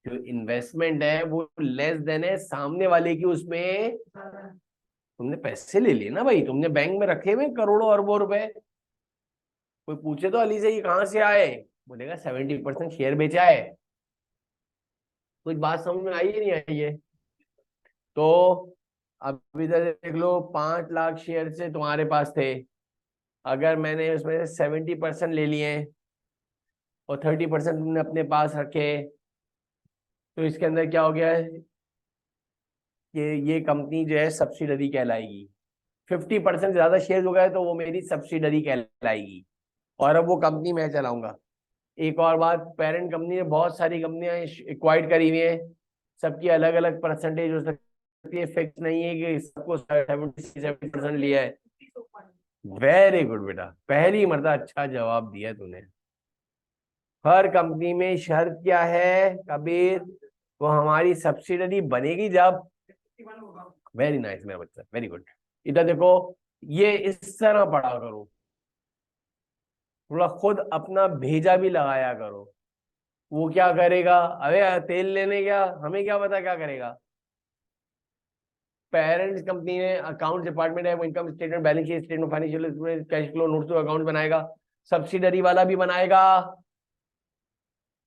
जो इन्वेस्टमेंट है वो लेस देन है सामने वाले की उसमें। तुमने पैसे ले लिए ना भाई, तुमने बैंक में रखे हुए करोड़ों अरबों रुपए। कोई पूछे तो अली से ये कहाँ से आए, बोलेगा 70% शेयर बेचा है। कुछ बात समझ में आई है नहीं आई है? तो अब इधर देख लो, 5 लाख शेयर से तुम्हारे पास थे, अगर मैंने उसमें से 70% ले लिए और 30% तुमने अपने पास रखे, तो इसके अंदर क्या हो गया है कि ये कंपनी जो है सब्सिडरी कहलाएगी। 50% ज्यादा शेयर हो गए तो वो मेरी सब्सिडरी कहलाएगी, और अब वो कंपनी मैं चलाऊंगा। एक और बात, पेरेंट कंपनी ने बहुत सारी कंपनियां एक्वायर्ड करी हुई है, सबकी अलग अलग परसेंटेज हो सकती है, फिक्स नहीं है कि सबको 70% लिया है। वेरी गुड बेटा, पहली मर्तबा अच्छा जवाब दिया तूने। हर कंपनी में शर्त क्या है कबीर, वो हमारी सब्सिडरी बनेगी जब। वेरी नाइस मेरा बच्चा, वेरी गुड। इधर देखो, ये इस तरह पढ़ा करो, थोड़ा खुद अपना भेजा भी लगाया करो। वो क्या करेगा, अरे तेल लेने क्या, हमें क्या पता क्या करेगा। पेरेंट्स कंपनी में अकाउंट डिपार्टमेंट है, वो income statement, balance sheet, statement, financial, cash flow, notes to account बनाएगा। सब्सिडरी वाला भी बनाएगा।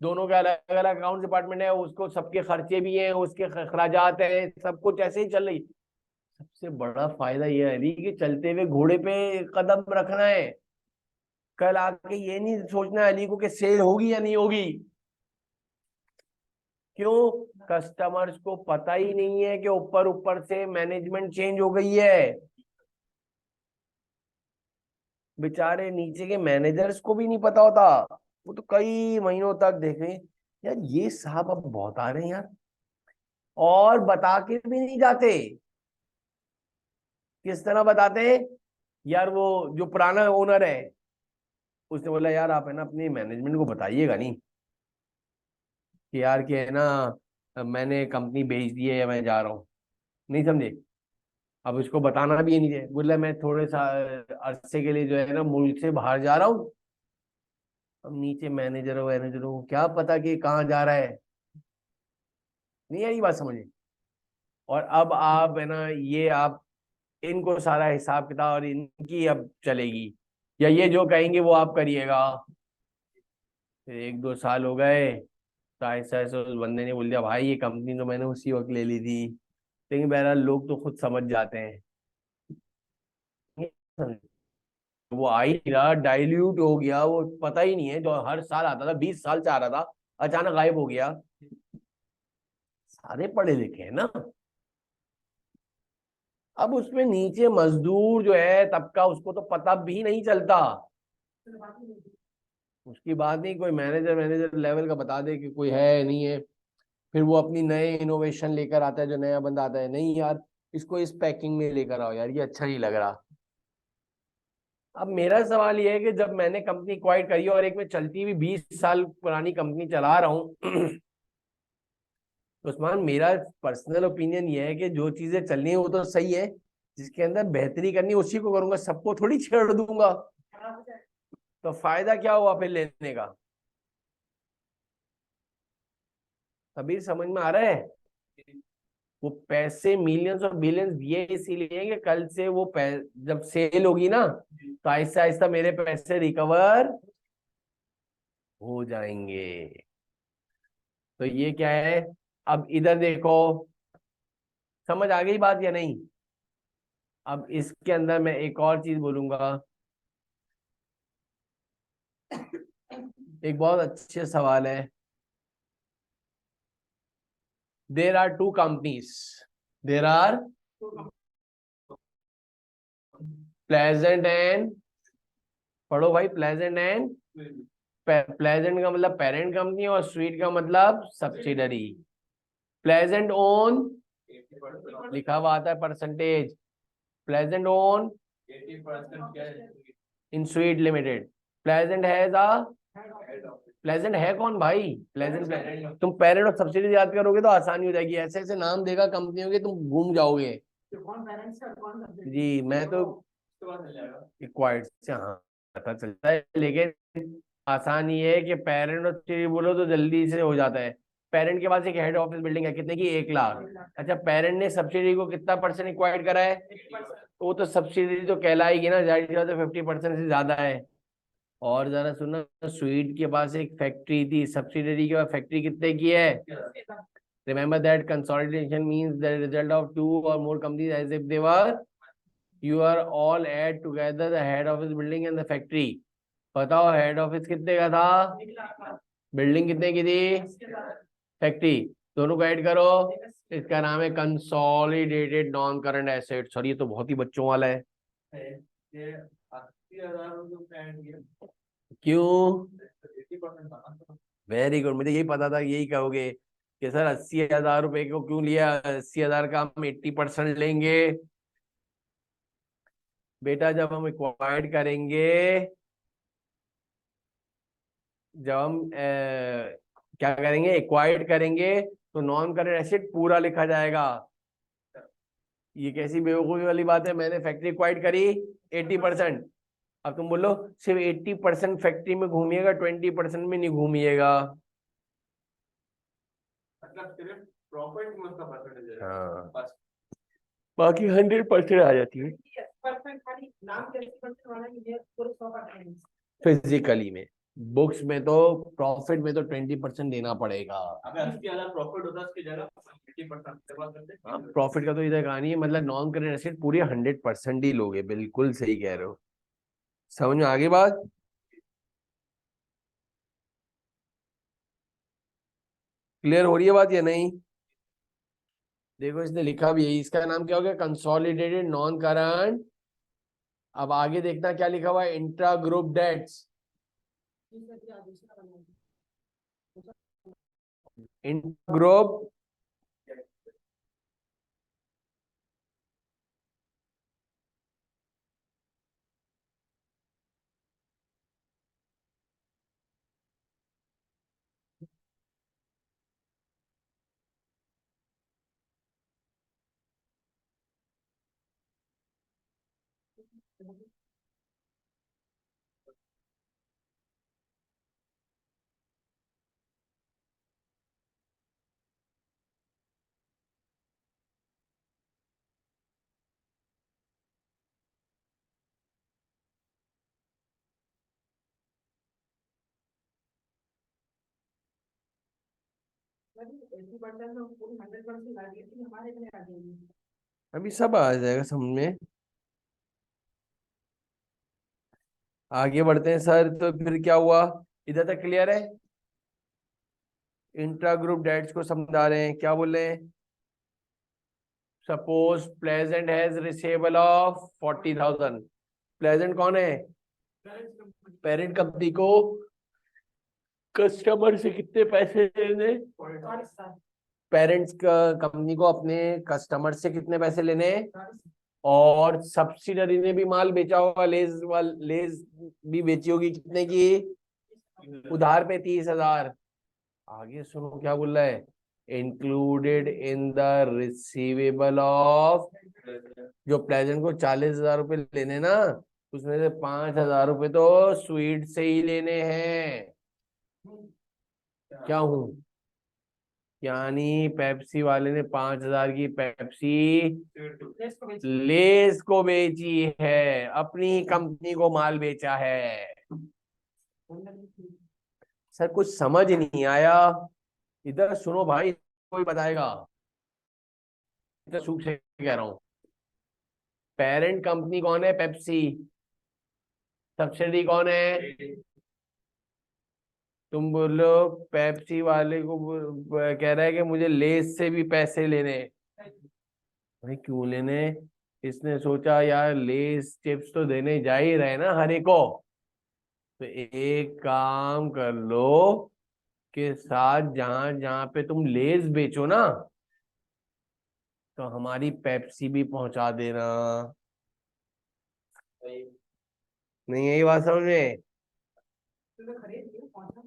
दोनों के अलग अलग अकाउंट डिपार्टमेंट है, उसको सबके खर्चे भी हैं, उसके खराजात हैं, सब कुछ ऐसे ही चल रही। सबसे बड़ा फायदा यह है कि चलते हुए घोड़े पे कदम रखना है। कल आके ये नहीं सोचना अली को कि सेल होगी या नहीं होगी। क्यों? कस्टमर्स को पता ही नहीं है कि ऊपर ऊपर से मैनेजमेंट चेंज हो गई है। बेचारे नीचे के मैनेजर्स को भी नहीं पता होता, वो तो कई महीनों तक देखे यार ये साहब अब बहुत आ रहे हैं यार, और बता के भी नहीं जाते। किस तरह बताते हैं यार, वो जो पुराना ओनर है उसने बोला यार आप है ना अपनी मैनेजमेंट को बताइएगा नहीं कि यार कि है ना मैंने कंपनी बेच दी है या मैं जा रहा हूँ, नहीं समझे। अब उसको बताना भी नहीं है, बोला मैं थोड़े सा अरसे के लिए जो है ना मुल्क से बाहर जा रहा हूँ। अब नीचे मैनेजरों को क्या पता कि कहाँ जा रहा है, नहीं आई बात समझे। और अब आप है ना, ये आप इनको सारा हिसाब किताब और इनकी अब चलेगी, या ये जो कहेंगे वो आप करिएगा। फिर 1-2 साल हो गए तो ऐसा ऐसा उस बंदे ने बोल दिया भाई ये कंपनी तो मैंने उसी वक्त ले ली थी। लेकिन बहरहाल लोग तो खुद समझ जाते हैं। वो आ ही नहीं रहा, डाइल्यूट हो गया, वो पता ही नहीं है, जो हर साल आता था 20 साल से आ रहा था, अचानक गायब हो गया। सारे पढ़े लिखे हैं ना। अब उसमें नीचे मजदूर जो है तबका, उसको तो पता भी नहीं चलता। उसकी बात नहीं, कोई मैनेजर मैनेजर लेवल का बता दे कि कोई है नहीं है, फिर वो अपनी नए इनोवेशन लेकर आता है, जो नया बंदा आता है, नहीं यार इसको इस पैकिंग में लेकर आओ यार, ये अच्छा नहीं लग रहा। अब मेरा सवाल ये है कि जब मैंने कंपनी क्वाइट करी और एक में चलती हुई 20 साल पुरानी कंपनी चला रहा हूँ तो उस्मान मेरा पर्सनल ओपिनियन ये है कि जो चीजें चल रही है वो तो सही है, जिसके अंदर बेहतरी करनी है उसी को करूंगा, सबको थोड़ी छेड़ दूंगा। तो फायदा क्या हुआ फिर लेने का? कबीर समझ में आ रहा है? वो पैसे मिलियंस और बिलियंस ये इसीलिए हैं कि कल से वो जब सेल होगी ना तो आहिस्ता आहिस्ता मेरे पैसे रिकवर हो जाएंगे। तो ये क्या है? अब इधर देखो, समझ आ गई बात या नहीं? अब इसके अंदर मैं एक और चीज बोलूंगा। एक बहुत अच्छे सवाल है। There are two companies, there are pleasant and, पढ़ो भाई, प्लेजेंट एंड, प्लेजेंट का मतलब पेरेंट कंपनी और स्वीट का मतलब सब्सिडरी। प्लेजेंट ओन, लिखा हुआ आता है percentage, pleasant own 80% in sweet limited. Pleasant has a, pleasant है कौन भाई? प्लेजेंट, तुम पेरेंट और सब्सिडी याद करोगे तो आसानी हो जाएगी। ऐसे ऐसे नाम देगा कंपनियों के, तुम घूम जाओगे। कौन पेरेंट्स है और कौन सब्सिडी? जी मैं तो एक्वायर्ड से, हाँ पता चलता है, लेकिन आसान ये है कि पेरेंट और सब्सिडी बोलो तो जल्दी से हो जाता है। पेरेंट के पास एक हेड ऑफिस बिल्डिंग है, कितने की? 1 लाख। अच्छा, पेरेंट ने सब्सिडी को कितना परसेंट एक्वायर्ड करा है? तो वो तो सब्सिडी तो कहलाएगी ना, जाहिर सी बात है 50% से ज्यादा है। और जरा सुनो, स्वीट के पास एक फैक्ट्री थी, सब्सिडरी के पास फैक्ट्री कितने की है? Remember that consolidation means the result of two और more companies as if they were, you are all add together the head office building and the factory. बताओ हेड ऑफिस कितने का था, बिल्डिंग कितने की थी, फैक्ट्री, दोनों को ऐड करो। इसका नाम है कंसोलिडेटेड नॉन करंट एसेट्स। और ये तो बहुत ही बच्चों वाला है। ये 80,000 ऐड किया, क्यों? 80% था। वेरी गुड, मुझे यही पता था यही कहोगे कि सर 80,000 रुपए को क्यों लिया, 80,000 का हम 80% लेंगे। बेटा जब हम एक्वायर्ड करेंगे, जब हम क्या करेंगे, एक्वायर्ड करेंगे तो नॉन करंट एसेट पूरा लिखा जाएगा। ये कैसी बेवकूफी वाली बात है? मैंने फैक्ट्री एक्वायर्ड करी 80%, अब तुम बोलो सिर्फ 80% फैक्ट्री में घूमिएगा, 20% में नहीं घूमिएगा। मतलब सिर्फ प्रॉफिट में उसका परसेंटेज है। हाँ, बस बाकी 100% आ जाती है परसेंट खाली नाम के 80% वाला ये पूरे 100%। फिजिकली में। बुक्स में तो, प्रॉफिट में तो 20% देना पड़ेगा। अगर 80,000 प्रॉफिट होता है उसकी जगह 80% इस्तेमाल करते हैं। हाँ, प्रॉफिट का तो इधर कहानी है, मतलब नॉन करेंट एसेट पूरी 100% ही लोगे, बिल्कुल सही कह रहे हो। समझ में आगे बात? क्लियर हो रही है बात या नहीं? देखो इसने लिखा भी है, इसका नाम क्या हो गया, कंसोलिडेटेड नॉन करंट। अब आगे देखना क्या लिखा हुआ है, intra group debts. Intra group, अभी सब आ जाएगा समझ में। आगे बढ़ते हैं सर, तो फिर क्या हुआ, इधर तक क्लियर है? इंट्रा ग्रुप डेट्स को समझा रहे हैं, क्या बोल रहे हैं? Suppose pleasant has receivable of 40,000। Pleasant कौन है? पेरेंट कंपनी को कस्टमर से कितने पैसे लेने, पेरेंट्स का कंपनी को अपने कस्टमर से कितने पैसे लेने, और सब्सिडरी ने भी माल बेचा होगा, लेज भी बेची होगी, कितने की? उधार पे 30,000। आगे सुनो क्या बोल रहा है, included in the receivable of, जो प्लेजेंट को 40,000 रुपए लेने ना, उसमें से 5,000 रुपए तो स्वीट से ही लेने हैं। क्या हूं? यानी पेप्सी वाले ने 5,000 की पेप्सी लेस को बेच लेस को बेची है, अपनी ही कंपनी को माल बेचा है। सर कुछ समझ नहीं आया, इधर सुनो भाई, कोई बताएगा? इधर सूख से कह रहा हूं, पेरेंट कंपनी कौन है? पेप्सी। सब्सिडी कौन है? तुम बोलो पेप्सी वाले को कह रहा है कि मुझे लेस से भी पैसे लेने। भाई क्यों लेने? इसने सोचा यार लेस चिप्स तो देने जा ही रहे ना हर एक को, तो एक काम कर लो के साथ जहां जहां पे तुम लेस बेचो ना, तो हमारी पेप्सी भी पहुंचा देना। नहीं यही बात समझ में? तो खरीद लियो, कौन सा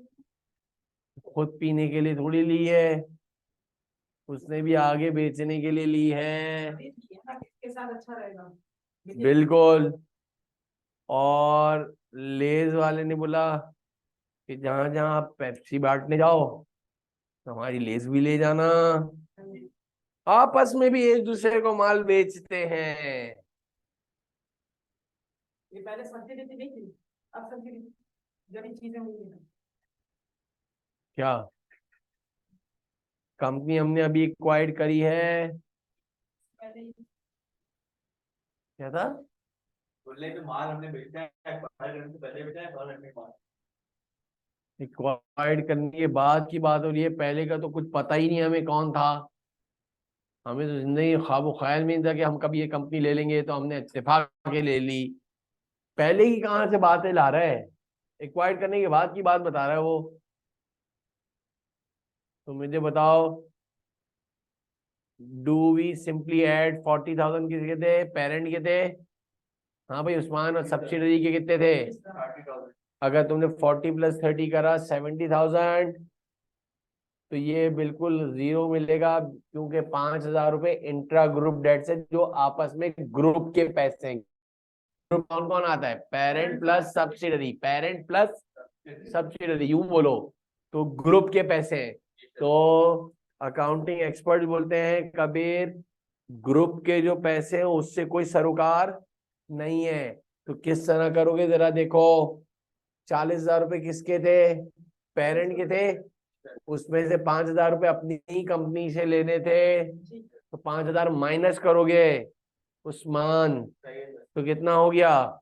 खुद पीने के लिए थोड़ी ली है, उसने भी आगे बेचने के लिए ली है। खरीद लिया ना, किसके साथ अच्छा रहेगा। बिल्कुल। और लेज वाले ने बोला कि जहां जहां आप पेप्सी बांटने जाओ तो हमारी लेज भी ले जाना। आपस में भी एक दूसरे को माल बेचते हैं। ये पहले सब्जी देती नहीं थी, अब सब्जी जब इन चीजें हुई है क्या कंपनी हमने अभी एक्वायर्ड करी है? पहले ही क्या था? बोले कि माल हमने बेचा है, 12 घंटे पहले बेचा है, 12 घंटे बाद। एक्वायर्ड करने के बाद की बात हो रही है, पहले का तो कुछ पता ही नहीं हमें कौन था। हमें तो जिंदगी ख्वाब ख्याल में नहीं था कि हम कभी ये कंपनी ले लेंगे, तो हमने इत्तेफाक के ले ली। पहले ही कहाँ से बातें ला रहा है? एक्वायर्ड करने के बाद की बात बता रहा है वो। तो मुझे बताओ, डू वी सिंपली ऐड 40,000 किसके थे? पेरेंट के थे। हाँ भाई उस्मान, और सब्सिडरी के कितने थे? 30,000। अगर तुमने 40 + 30 करा 70,000, तो ये बिल्कुल जीरो मिलेगा, क्योंकि 5,000 रुपए इंट्रा ग्रुप डेट से जो आपस में ग्रुप के पैसे हैं। ग्रुप कौन कौन आता है? Parent plus subsidiary, parent plus subsidiary, यूं बोलो तो ग्रुप के पैसे हैं। तो अकाउंटिंग एक्सपर्ट बोलते हैं कबीर, ग्रुप के जो पैसे हैं उससे कोई सरोकार नहीं है। तो किस तरह करोगे जरा देखो, 40,000 रुपए किसके थे? पेरेंट के थे। उसमें से 5,000 रुपए अपनी ही कंपनी से लेने थे, तो 5,000 माइनस करोगे उस्मान, तो कितना हो गया?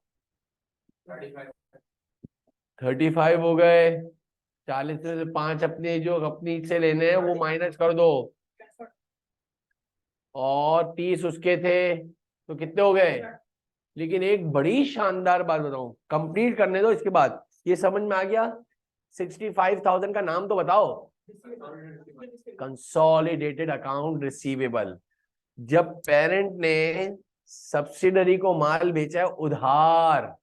35 हो गए। 40 में से 5 अपने जो अपनी से लेने हैं वो माइनस कर दो, और 30 उसके थे, तो कितने हो गए? लेकिन एक बड़ी शानदार बात बताऊं, कंप्लीट करने दो इसके बाद। ये समझ में आ गया? 65,000 का नाम तो बताओ। Consolidated account receivable. जब पेरेंट ने सब्सिडरी को माल बेचा है उधार,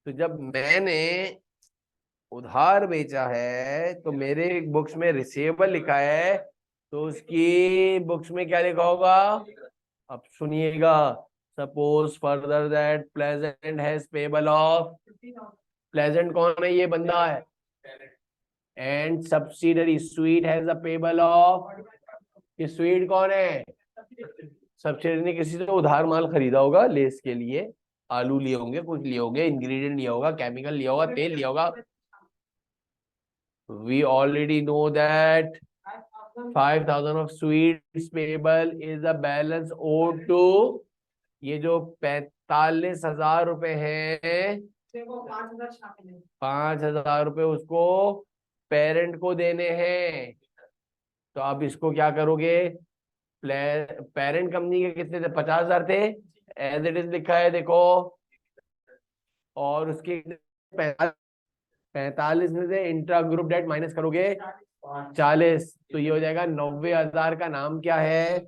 तो जब मैंने उधार बेचा है तो मेरे बुक्स में रिसीवेबल लिखा है, तो उसकी बुक्स में क्या लिखा होगा? अब सुनिएगा, suppose further that pleasant has payable of, pleasant कौन है? ये बंदा है। And subsidiary sweet has a payable of, ये स्वीट कौन है? सब्सिडरी ने किसी से उधार माल खरीदा होगा लेस के लिए, आलू लिए होंगे, कुछ लिए होंगे, इंग्रेडिएंट लिया होगा, केमिकल लिया होगा, तेल लिया होगा। We already know that 5,000 of sweets payable is the balance owed to, ये जो 45,000 रुपए हैं, 5,000 रुपए उसको पेरेंट को देने हैं। तो अब इसको क्या करोगे? पेरेंट कंपनी के कितने थे? 50,000 थे, एज इट इज लिखा है देखो। और उसके 45 में से इंट्रा ग्रुप डेट माइनस करोगे 40, तो ये हो जाएगा 90,000 का नाम क्या है?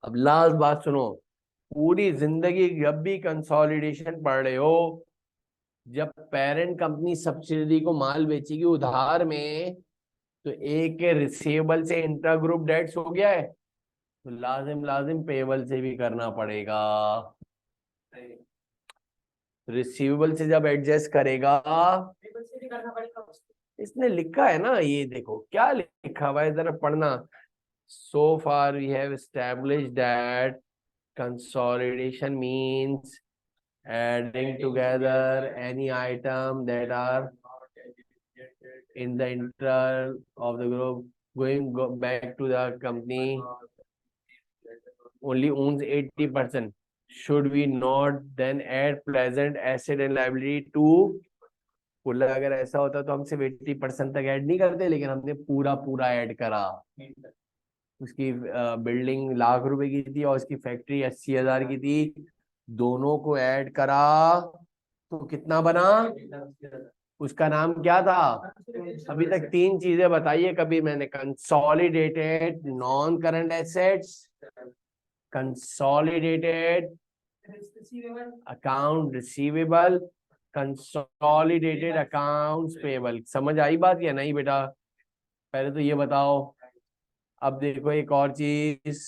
अब लास्ट बात सुनो, पूरी जिंदगी जब भी कंसोलिडेशन पढ़ रहे हो, जब पेरेंट कंपनी सब्सिडरी को माल बेचेगी उधार में, तो एक के रिसीवेबल से इंट्रा ग्रुप डेट्स हो गया है, तो लाजिम लाजिम पेबल से भी करना पड़ेगा। रिसीवेबल से जब एडजस्ट करेगा, इसने लिखा है ना, ये देखो क्या लिखा लिखा हुआ है जरा पढ़ना। So far we have established that consolidation means adding together any item that are in the interest of the group back to the company only owns 80%. Should we not then add present asset and liability to? बोला अगर ऐसा होता तो हम सिर्फ 80% तक ऐड नहीं करते, लेकिन हमने पूरा पूरा ऐड करा। उसकी बिल्डिंग ₹1,00,000 की थी और उसकी फैक्ट्री 80,000 की थी, दोनों को ऐड करा तो कितना बना? उसका नाम क्या था? अभी तक 3 चीजें बताइए कभी मैंने। Consolidated non current assets, consolidated account receivable, consolidated accounts payable. समझ आई बात या नहीं बेटा? पहले तो ये बताओ। अब देखो एक और चीज,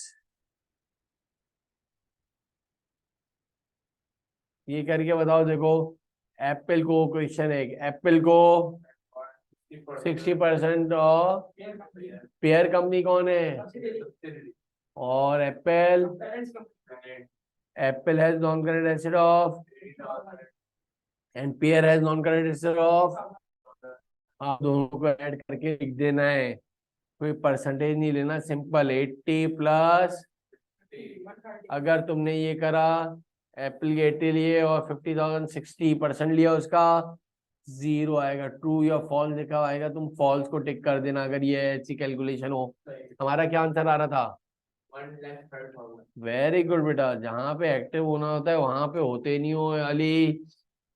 ये करके बताओ। देखो एप्पल को, क्वेश्चन है एप्पल को 60% ऑफ पेयर कंपनी कौन है? और Apple has non current asset of and pair has non current asset of. आप दोनों को ऐड करके लिख देना है, कोई परसेंटेज नहीं लेना, सिंपल 80 प्लस। अगर तुमने ये करा, एप्पल के 80 लिए और 50,000 60% लिया, उसका 0 आएगा। ट्रू या फॉल्स लिखा हुआ आएगा, तुम फॉल्स को टिक कर देना अगर ये ऐसी कैलकुलेशन हो। हमारा क्या आंसर आ रहा था? 1,30,000। वेरी गुड बेटा। जहां पे एक्टिव होना होता है वहां पे होते नहीं हो अली,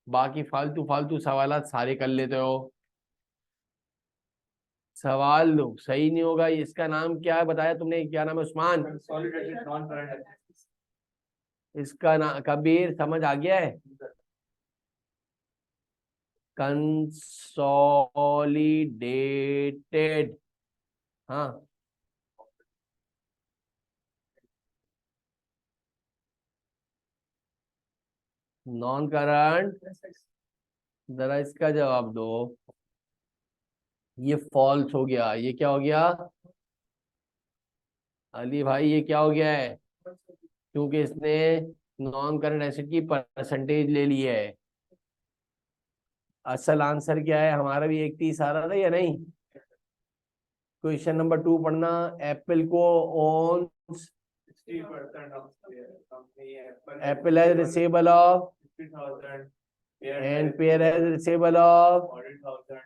बाकी फालतू फालतू सवाल सारे कर लेते हो। सवाल लो सही नहीं होगा। इसका नाम क्या बताया तुमने? क्या नाम है उस्मान? Consolidated non current. इसका नाम कबीर, समझ आ गया है? कंसोलिडेटेड, हाँ। नॉन करंट, जरा इसका जवाब दो। ये फॉल्स हो गया। ये क्या हो गया अली भाई? ये क्या हो गया है? क्योंकि इसने नॉन करंट एसेट की परसेंटेज ले ली है। असल आंसर क्या है? हमारा भी 31 आ रहा था या नहीं? क्वेश्चन नंबर 2 पढ़ना। एप्पल को own 60% of company Apple has receivable of 50,000 and pair has receivable of 40,000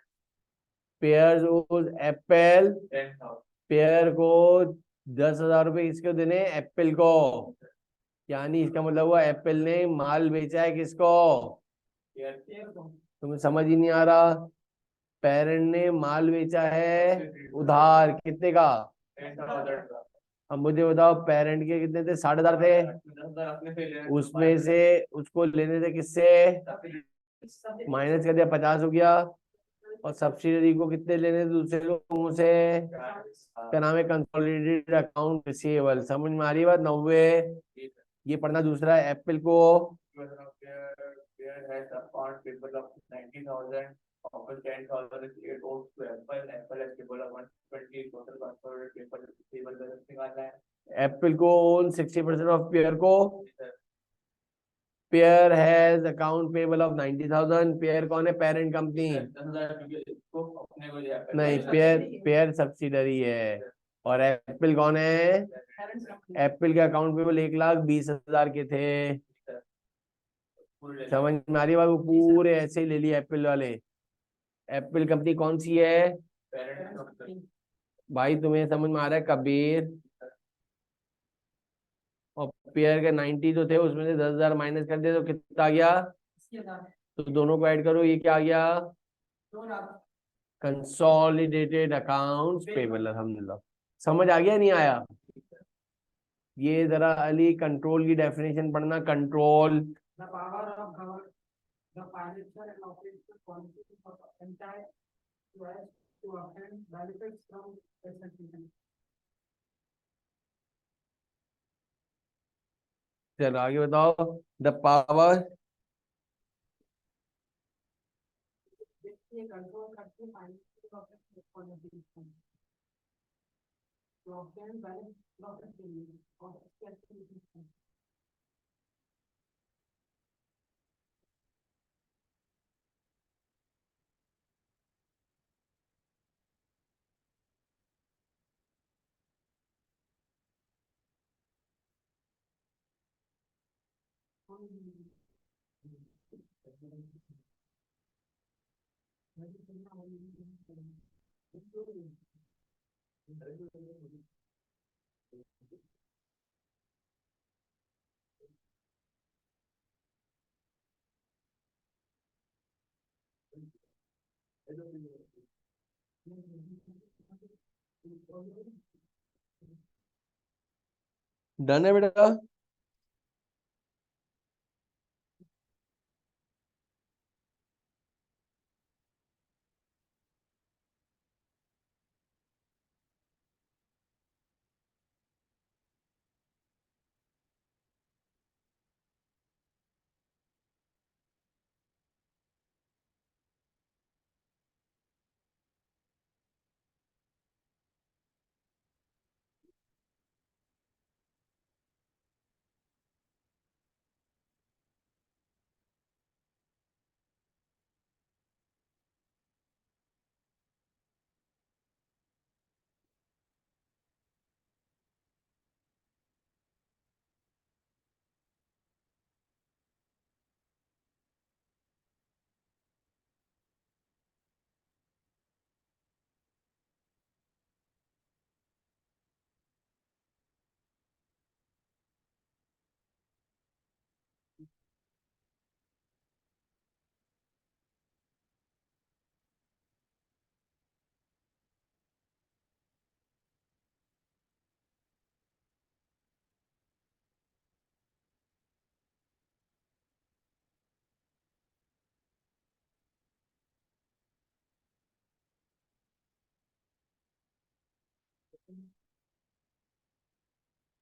pairs ओज एप्पल। 10,000। पेयर को 10,000 रुपए किसको देने? एप्पल को। यानी इसका मतलब हुआ एप्पल ने माल बेचा है किसको? तुम्हें समझ ही नहीं आ रहा? पेरेंट ने माल बेचा है उधार, कितने का? 10,000। अब मुझे बताओ, पेरेंट के कितने थे? 60,000 थे। उसमें से उसको लेने थे किससे? माइनस कर दिया, 50 हो गया। और सब्सिडरी को कितने लेने थे? दूसरे लोगों से। क्या नाम है? Consolidated account receivable. समझ में आ रही बात? 90। ये पढ़ना। दूसरा एप्पल को एप्पल को ओन 60% ऑफ पेयर को। Pair has account payable of 90,000। Pair कौन है? पेरेंट कंपनी नहीं, पेयर सब्सिडरी है। और एप्पल कौन है? एप्पल के अकाउंट पेबल 1,20,000 के थे। समझ में आ रही बात? वो पूरे ऐसे ही ले लिए एप्पल वाले। एप्पल कंपनी कौन सी है भाई? तुम्हें समझ में आ रहा है कबीर? और पेयर के 90 जो थे, उसमें से 10,000 माइनस कर दे तो कितना आ गया? तो दोनों को ऐड करो, ये क्या आ गया? Consolidated accounts payable. अल्हम्दुलिल्लाह। समझ आ गया नहीं आया? ये जरा अली कंट्रोल की डेफिनेशन पढ़ना। Control The power of govern the financial and operational policies of the entire US to obtain benefits from SNP. चलो आगे बताओ। द पावर ये कंट्रोल करती है financial operation. to obtain balance profit period of activities. Done है बेटा?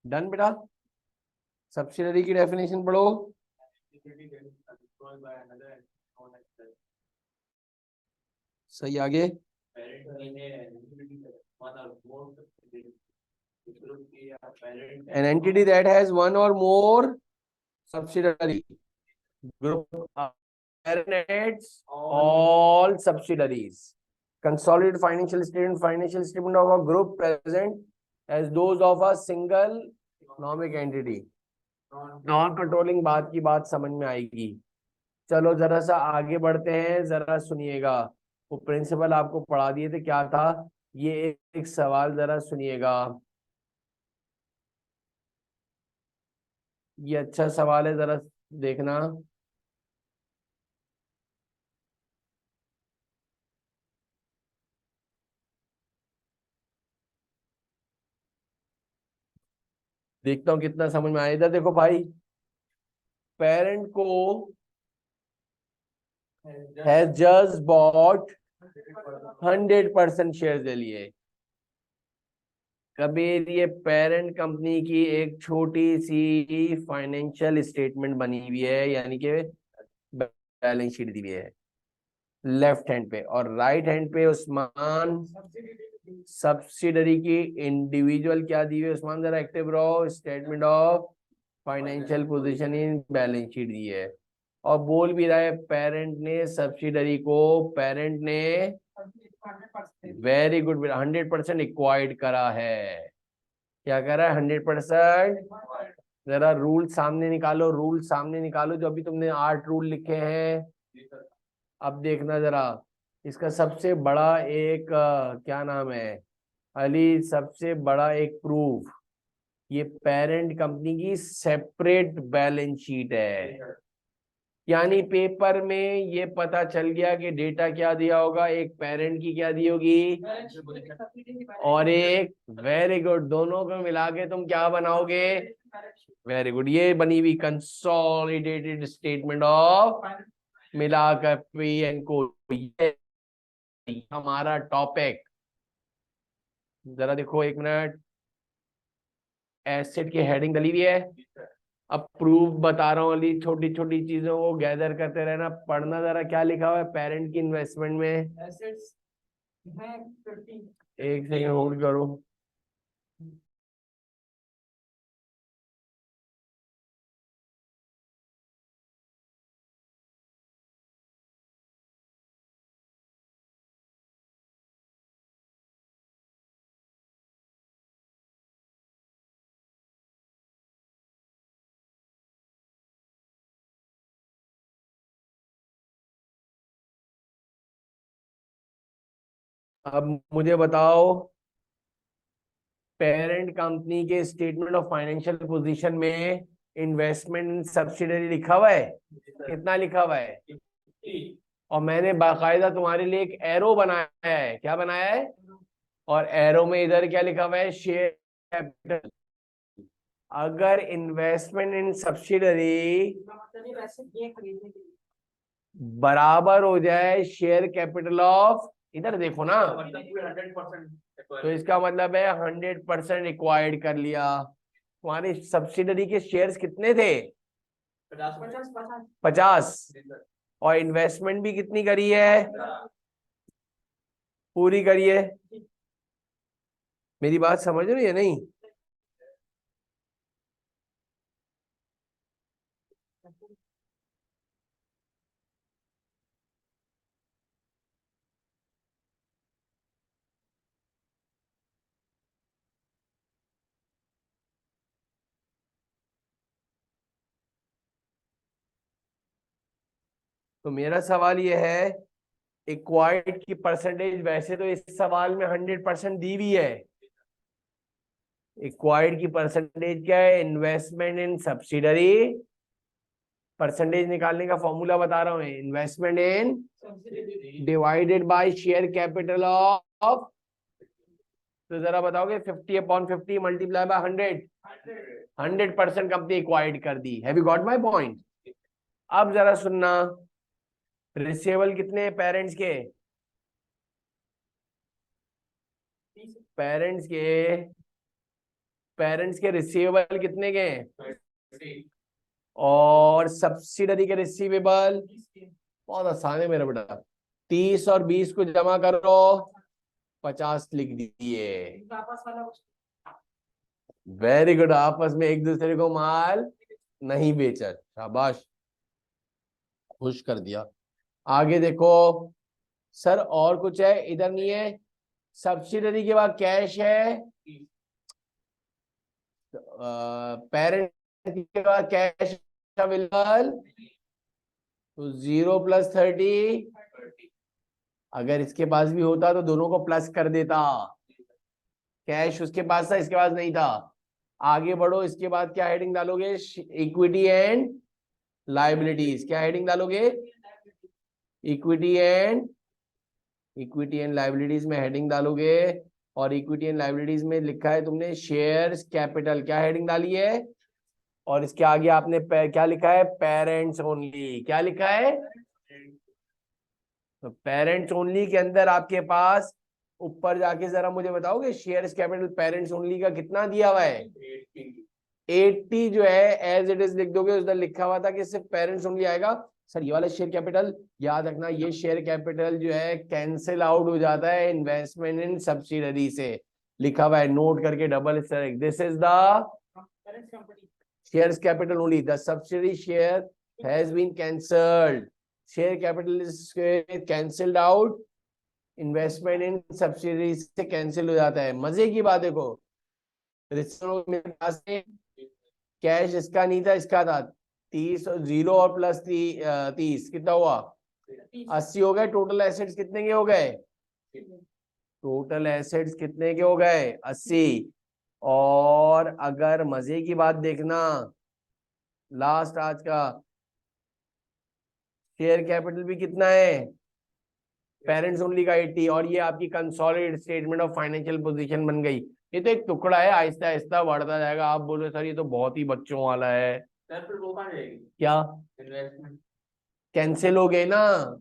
डन बेटा? सब्सिडरी की डेफिनेशन पढ़ो। सही, आगे। An entity that has one or more subsidiary group all subsidiaries. Consolidated financial statement of a group present as those of a single economic entity. Non controlling बात की बात समझ में आएगी। चलो जरा सा आगे बढ़ते हैं, जरा सुनिएगा। वो प्रिंसिपल आपको पढ़ा दिए थे, क्या था ये? एक सवाल जरा सुनिएगा, ये अच्छा सवाल है, जरा देखना। देखता हूं कितना समझ में आया। इधर देखो भाई, पेरेंट को हैज जस्ट बॉट 100% शेयर ले लिए। कबीर, ये पेरेंट कंपनी की एक छोटी सी फाइनेंशियल स्टेटमेंट बनी हुई है, यानी कि बैलेंस शीट दी हुई है लेफ्ट हैंड पे, और राइट हैंड पे उस्मान सब्सिडरी की इंडिविजुअल क्या दी हुई है? उस्मान जरा एक्टिव रहो। Statement of financial position in balance sheet दी है, और बोल भी रहा है पेरेंट ने सब्सिडरी को, पेरेंट ने वेरी गुड बेटा 100% एक्वायर्ड करा है। क्या करा है? 100%। जरा रूल सामने निकालो, रूल सामने निकालो, जो अभी तुमने 8 रूल लिखे हैं। अब देखना जरा, इसका सबसे बड़ा एक क्या नाम है अली, सबसे बड़ा एक प्रूफ, ये पेरेंट कंपनी की सेपरेट बैलेंस शीट है। यानी पेपर में ये पता चल गया कि डेटा क्या दिया होगा, एक पेरेंट की क्या दी होगी और एक, वेरी गुड, दोनों को मिला के तुम क्या बनाओगे? वेरी गुड, ये बनी हुई कंसोलिडेटेड स्टेटमेंट ऑफ, मिलाकर पी एंड को, हमारा टॉपिक। जरा देखो एक मिनट, एसेट की हेडिंग डली हुई है। अब प्रूफ बता रहा हूँ अली, छोटी छोटी चीजों को गैदर करते रहना, पढ़ना जरा क्या लिखा हुआ है पेरेंट की इन्वेस्टमेंट में। एसेट्स हैं 50। एक सेकंड होल्ड करो। अब मुझे बताओ, पेरेंट कंपनी के स्टेटमेंट ऑफ फाइनेंशियल पोजीशन में इन्वेस्टमेंट सब्सिडरी लिखा हुआ है? कितना लिखा हुआ है? और मैंने बाकायदा तुम्हारे लिए एक एरो बनाया है। क्या बनाया है? और एरो में इधर क्या लिखा हुआ है? Share capital. अगर इन्वेस्टमेंट इन सब्सिडरी मतलब ये वैसे ये खरीदने के लिए बराबर हो जाए शेयर कैपिटल ऑफ, इधर देखो ना, मतलब 100% तो इसका मतलब है 100% एक्वायर्ड कर लिया। तुम्हारे सब्सिडरी के शेयर्स कितने थे? 50%। 50। और इन्वेस्टमेंट भी कितनी करी है? पूरी करी है। मेरी बात समझ रही है नहीं? तो मेरा सवाल ये है, एक्वायर्ड की परसेंटेज वैसे तो इस सवाल में 100% दी हुई है। एक्वायर्ड की परसेंटेज क्या है? इन्वेस्टमेंट इन सब्सिडरी, परसेंटेज निकालने का फॉर्मूला बता रहा हूं, investment in divided by share capital of. तो जरा बताओगे 50/50 मल्टीप्लाई बाय 100, 100% कंपनी एक्वायर्ड कर दी। Have you got my point? अब जरा सुनना, रिसीवेबल कितने पेरेंट्स के? पेरेंट्स के पेरेंट्स के रिसीवेबल कितने के हैं? और सब्सिडरी के रिसीवेबल? बहुत आसान है मेरा बेटा, 30 और 20 को जमा करो, 50 लिख दिए। आपस वाला वेरी गुड, आपस में एक दूसरे को माल नहीं बेचा, शाबाश, खुश कर दिया। आगे देखो सर, और कुछ है? इधर नहीं है। सब्सिडरी के बाद कैश है, पेरेंट के बाद कैश अवेलेबल, तो 0 + 30। अगर इसके पास भी होता तो दोनों को प्लस कर देता। कैश उसके पास था, इसके पास नहीं था। आगे बढ़ो, इसके बाद क्या हेडिंग डालोगे? Equity and liabilities. क्या हेडिंग डालोगे? इक्विटी एंड लाइबिलिटीज में हेडिंग डालोगे। और इक्विटी एंड लाइबिलिटीज में लिखा है तुमने शेयर्स कैपिटल, क्या हेडिंग डाली है? और इसके आगे आपने क्या लिखा है? Parents only. क्या लिखा है? तो पेरेंट्स ओनली के अंदर आपके पास ऊपर जाके जरा मुझे बताओगे, शेयर्स कैपिटल पेरेंट्स ओनली का कितना दिया हुआ है? 80 जो है एज इट इज लिख दोगे। उधर लिखा हुआ था कि सिर्फ पेरेंट्स ओनली आएगा। सर ये वाला शेयर कैपिटल याद रखना, ये शेयर कैपिटल जो है कैंसिल आउट हो जाता है इन्वेस्टमेंट इन सब्सिडरी से। लिखा हुआ है, नोट करके double star, this is the company shares capital only, the subsidiary share has been cancelled, share capital is cancelled out, investment in subsidiary से cancel हो जाता है। मजे की बात देखो, मेरे पास कैश इसका नहीं था, इसका था 30, 0 और प्लस 30 कितना हुआ? 80 हो गए। टोटल एसेट्स कितने के हो गए? टोटल एसेट्स कितने के हो गए? 80। और अगर मजे की बात देखना, लास्ट आज का शेयर कैपिटल भी कितना है? पेरेंट्स ओनली का 80। और ये आपकी consolidated statement of financial position बन गई। ये तो एक टुकड़ा है, आहिस्ता आहिस्ता बढ़ता जाएगा। आप बोलो सर ये तो बहुत ही बच्चों वाला है। सर फिर वो कहाँ जाएगी क्या इन्वेस्टमेंट? कैंसिल हो गए ना?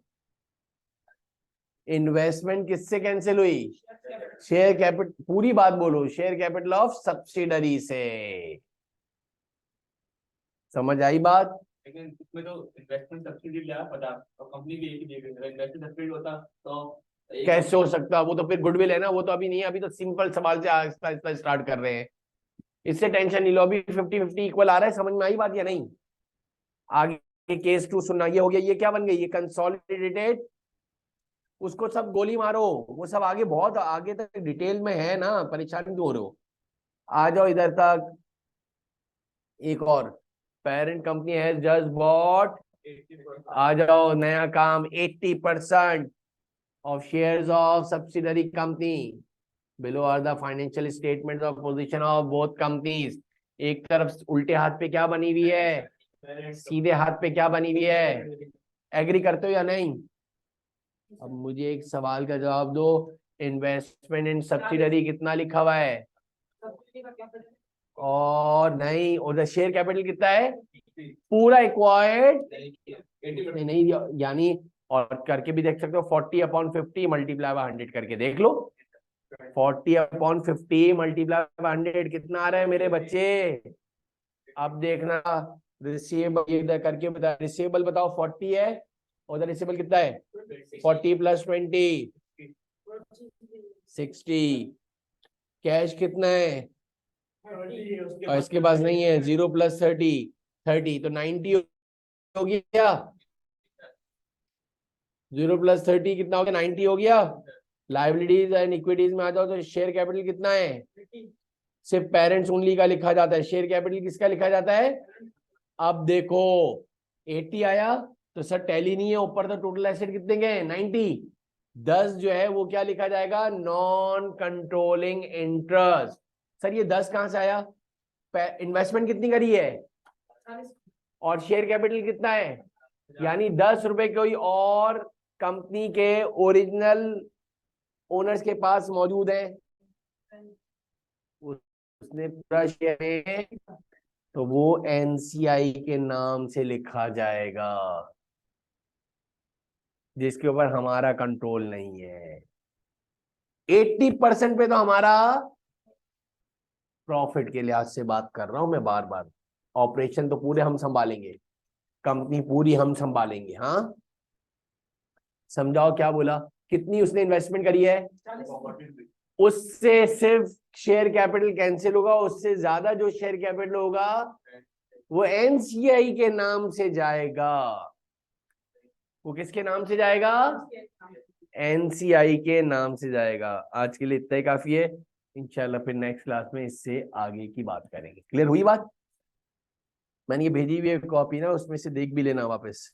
इन्वेस्टमेंट किससे कैंसिल हुई? शेयर कैपिटल, पूरी बात बोलो, शेयर कैपिटल ऑफ सब्सिडरी से। समझ आई बात? लेकिन इसमें तो इन्वेस्टमेंट सब्सिडी लिया 50 और कंपनी भी एक ही दी गई। अगर इन्वेस्टमेंट सब्सिडी होता तो कैसे हो सकता? वो तो फिर गुडविल है ना, वो तो अभी नहीं है। अभी तो सिंपल सवाल से आहिस्ता आहिस्ता स्टार्ट कर रहे हैं। इससे टेंशन नहीं लो, अभी 50-50 इक्वल आ रहा है। समझ में आई बात या नहीं? आगे केस 2 सुनना। ये हो गया, ये क्या बन गई? ये कंसोलिडेटेड। उसको सब गोली मारो, वो सब आगे बहुत आगे तक डिटेल में है ना, परेशान क्यों हो रहे हो? आ जाओ इधर तक। एक और, parent company has just bought, आ जाओ नया काम 80%। of shares of subsidiary company. Below are the financial statements of position of both companies. एक तरफ उल्टे हाथ पे क्या बनी हुई है, सीधे हाथ पे क्या बनी हुई है, एग्री करते हो या नहीं? अब मुझे एक सवाल का जवाब दो, इन्वेस्टमेंट इन सब्सिडरी कितना लिखा हुआ है? और नहीं, और शेयर कैपिटल कितना है? पूरा एक्वायर्ड नहीं, यानी और करके भी देख सकते हो, 40/50 मल्टीप्लाई बाय 100 करके देख लो। 40/50 मल्टीप्लाई बाय 100 कितना आ रहा है मेरे बच्चे? अब देखना, रिसीवेबल इधर करके बता, रिसीवेबल बताओ 40 है, उधर रिसीवेबल कितना है? 40 + 20 60। कैश कितना है? और इसके पास नहीं है, 0 + 30 तो 90 हो गया। 0 + 30 कितना हो गया? 90 हो गया। लायबिलिटीज एंड इक्विटीज में आ जाओ तो शेयर कैपिटल कितना है? सिर्फ पेरेंट्स ओनली का लिखा जाता है, शेयर कैपिटल किसका लिखा जाता है? अब देखो 80 आया तो सर टैली नहीं है, ऊपर तो टोटल एसेट कितने के 90। 10 जो है वो क्या लिखा जाएगा? Non controlling interest. सर ये 10 कहां से आया? इन्वेस्टमेंट कितनी करी है और शेयर कैपिटल कितना है? यानी 10 रुपए कोई और कंपनी के ओरिजिनल ओनर्स के पास मौजूद है, उसने पूरा शेयर है, तो वो एनसीआई के नाम से लिखा जाएगा, जिसके ऊपर हमारा कंट्रोल नहीं है। 80% पे तो हमारा प्रॉफिट के लिहाज से बात कर रहा हूं मैं बार बार, ऑपरेशन तो पूरे हम संभालेंगे, कंपनी पूरी हम संभालेंगे। हाँ समझाओ क्या बोला? कितनी उसने इन्वेस्टमेंट करी है? उससे सिर्फ शेयर कैपिटल कैंसिल होगा, उससे ज्यादा जो शेयर कैपिटल होगा वो एनसीआई के नाम से जाएगा। वो किसके नाम से जाएगा? एनसीआई के नाम से जाएगा। आज के लिए इतना ही काफी है, इंशाल्लाह फिर नेक्स्ट क्लास में इससे आगे की बात करेंगे। क्लियर हुई बात? मैंने ये भेजी हुई है कॉपी ना, उसमें से देख भी लेना वापस।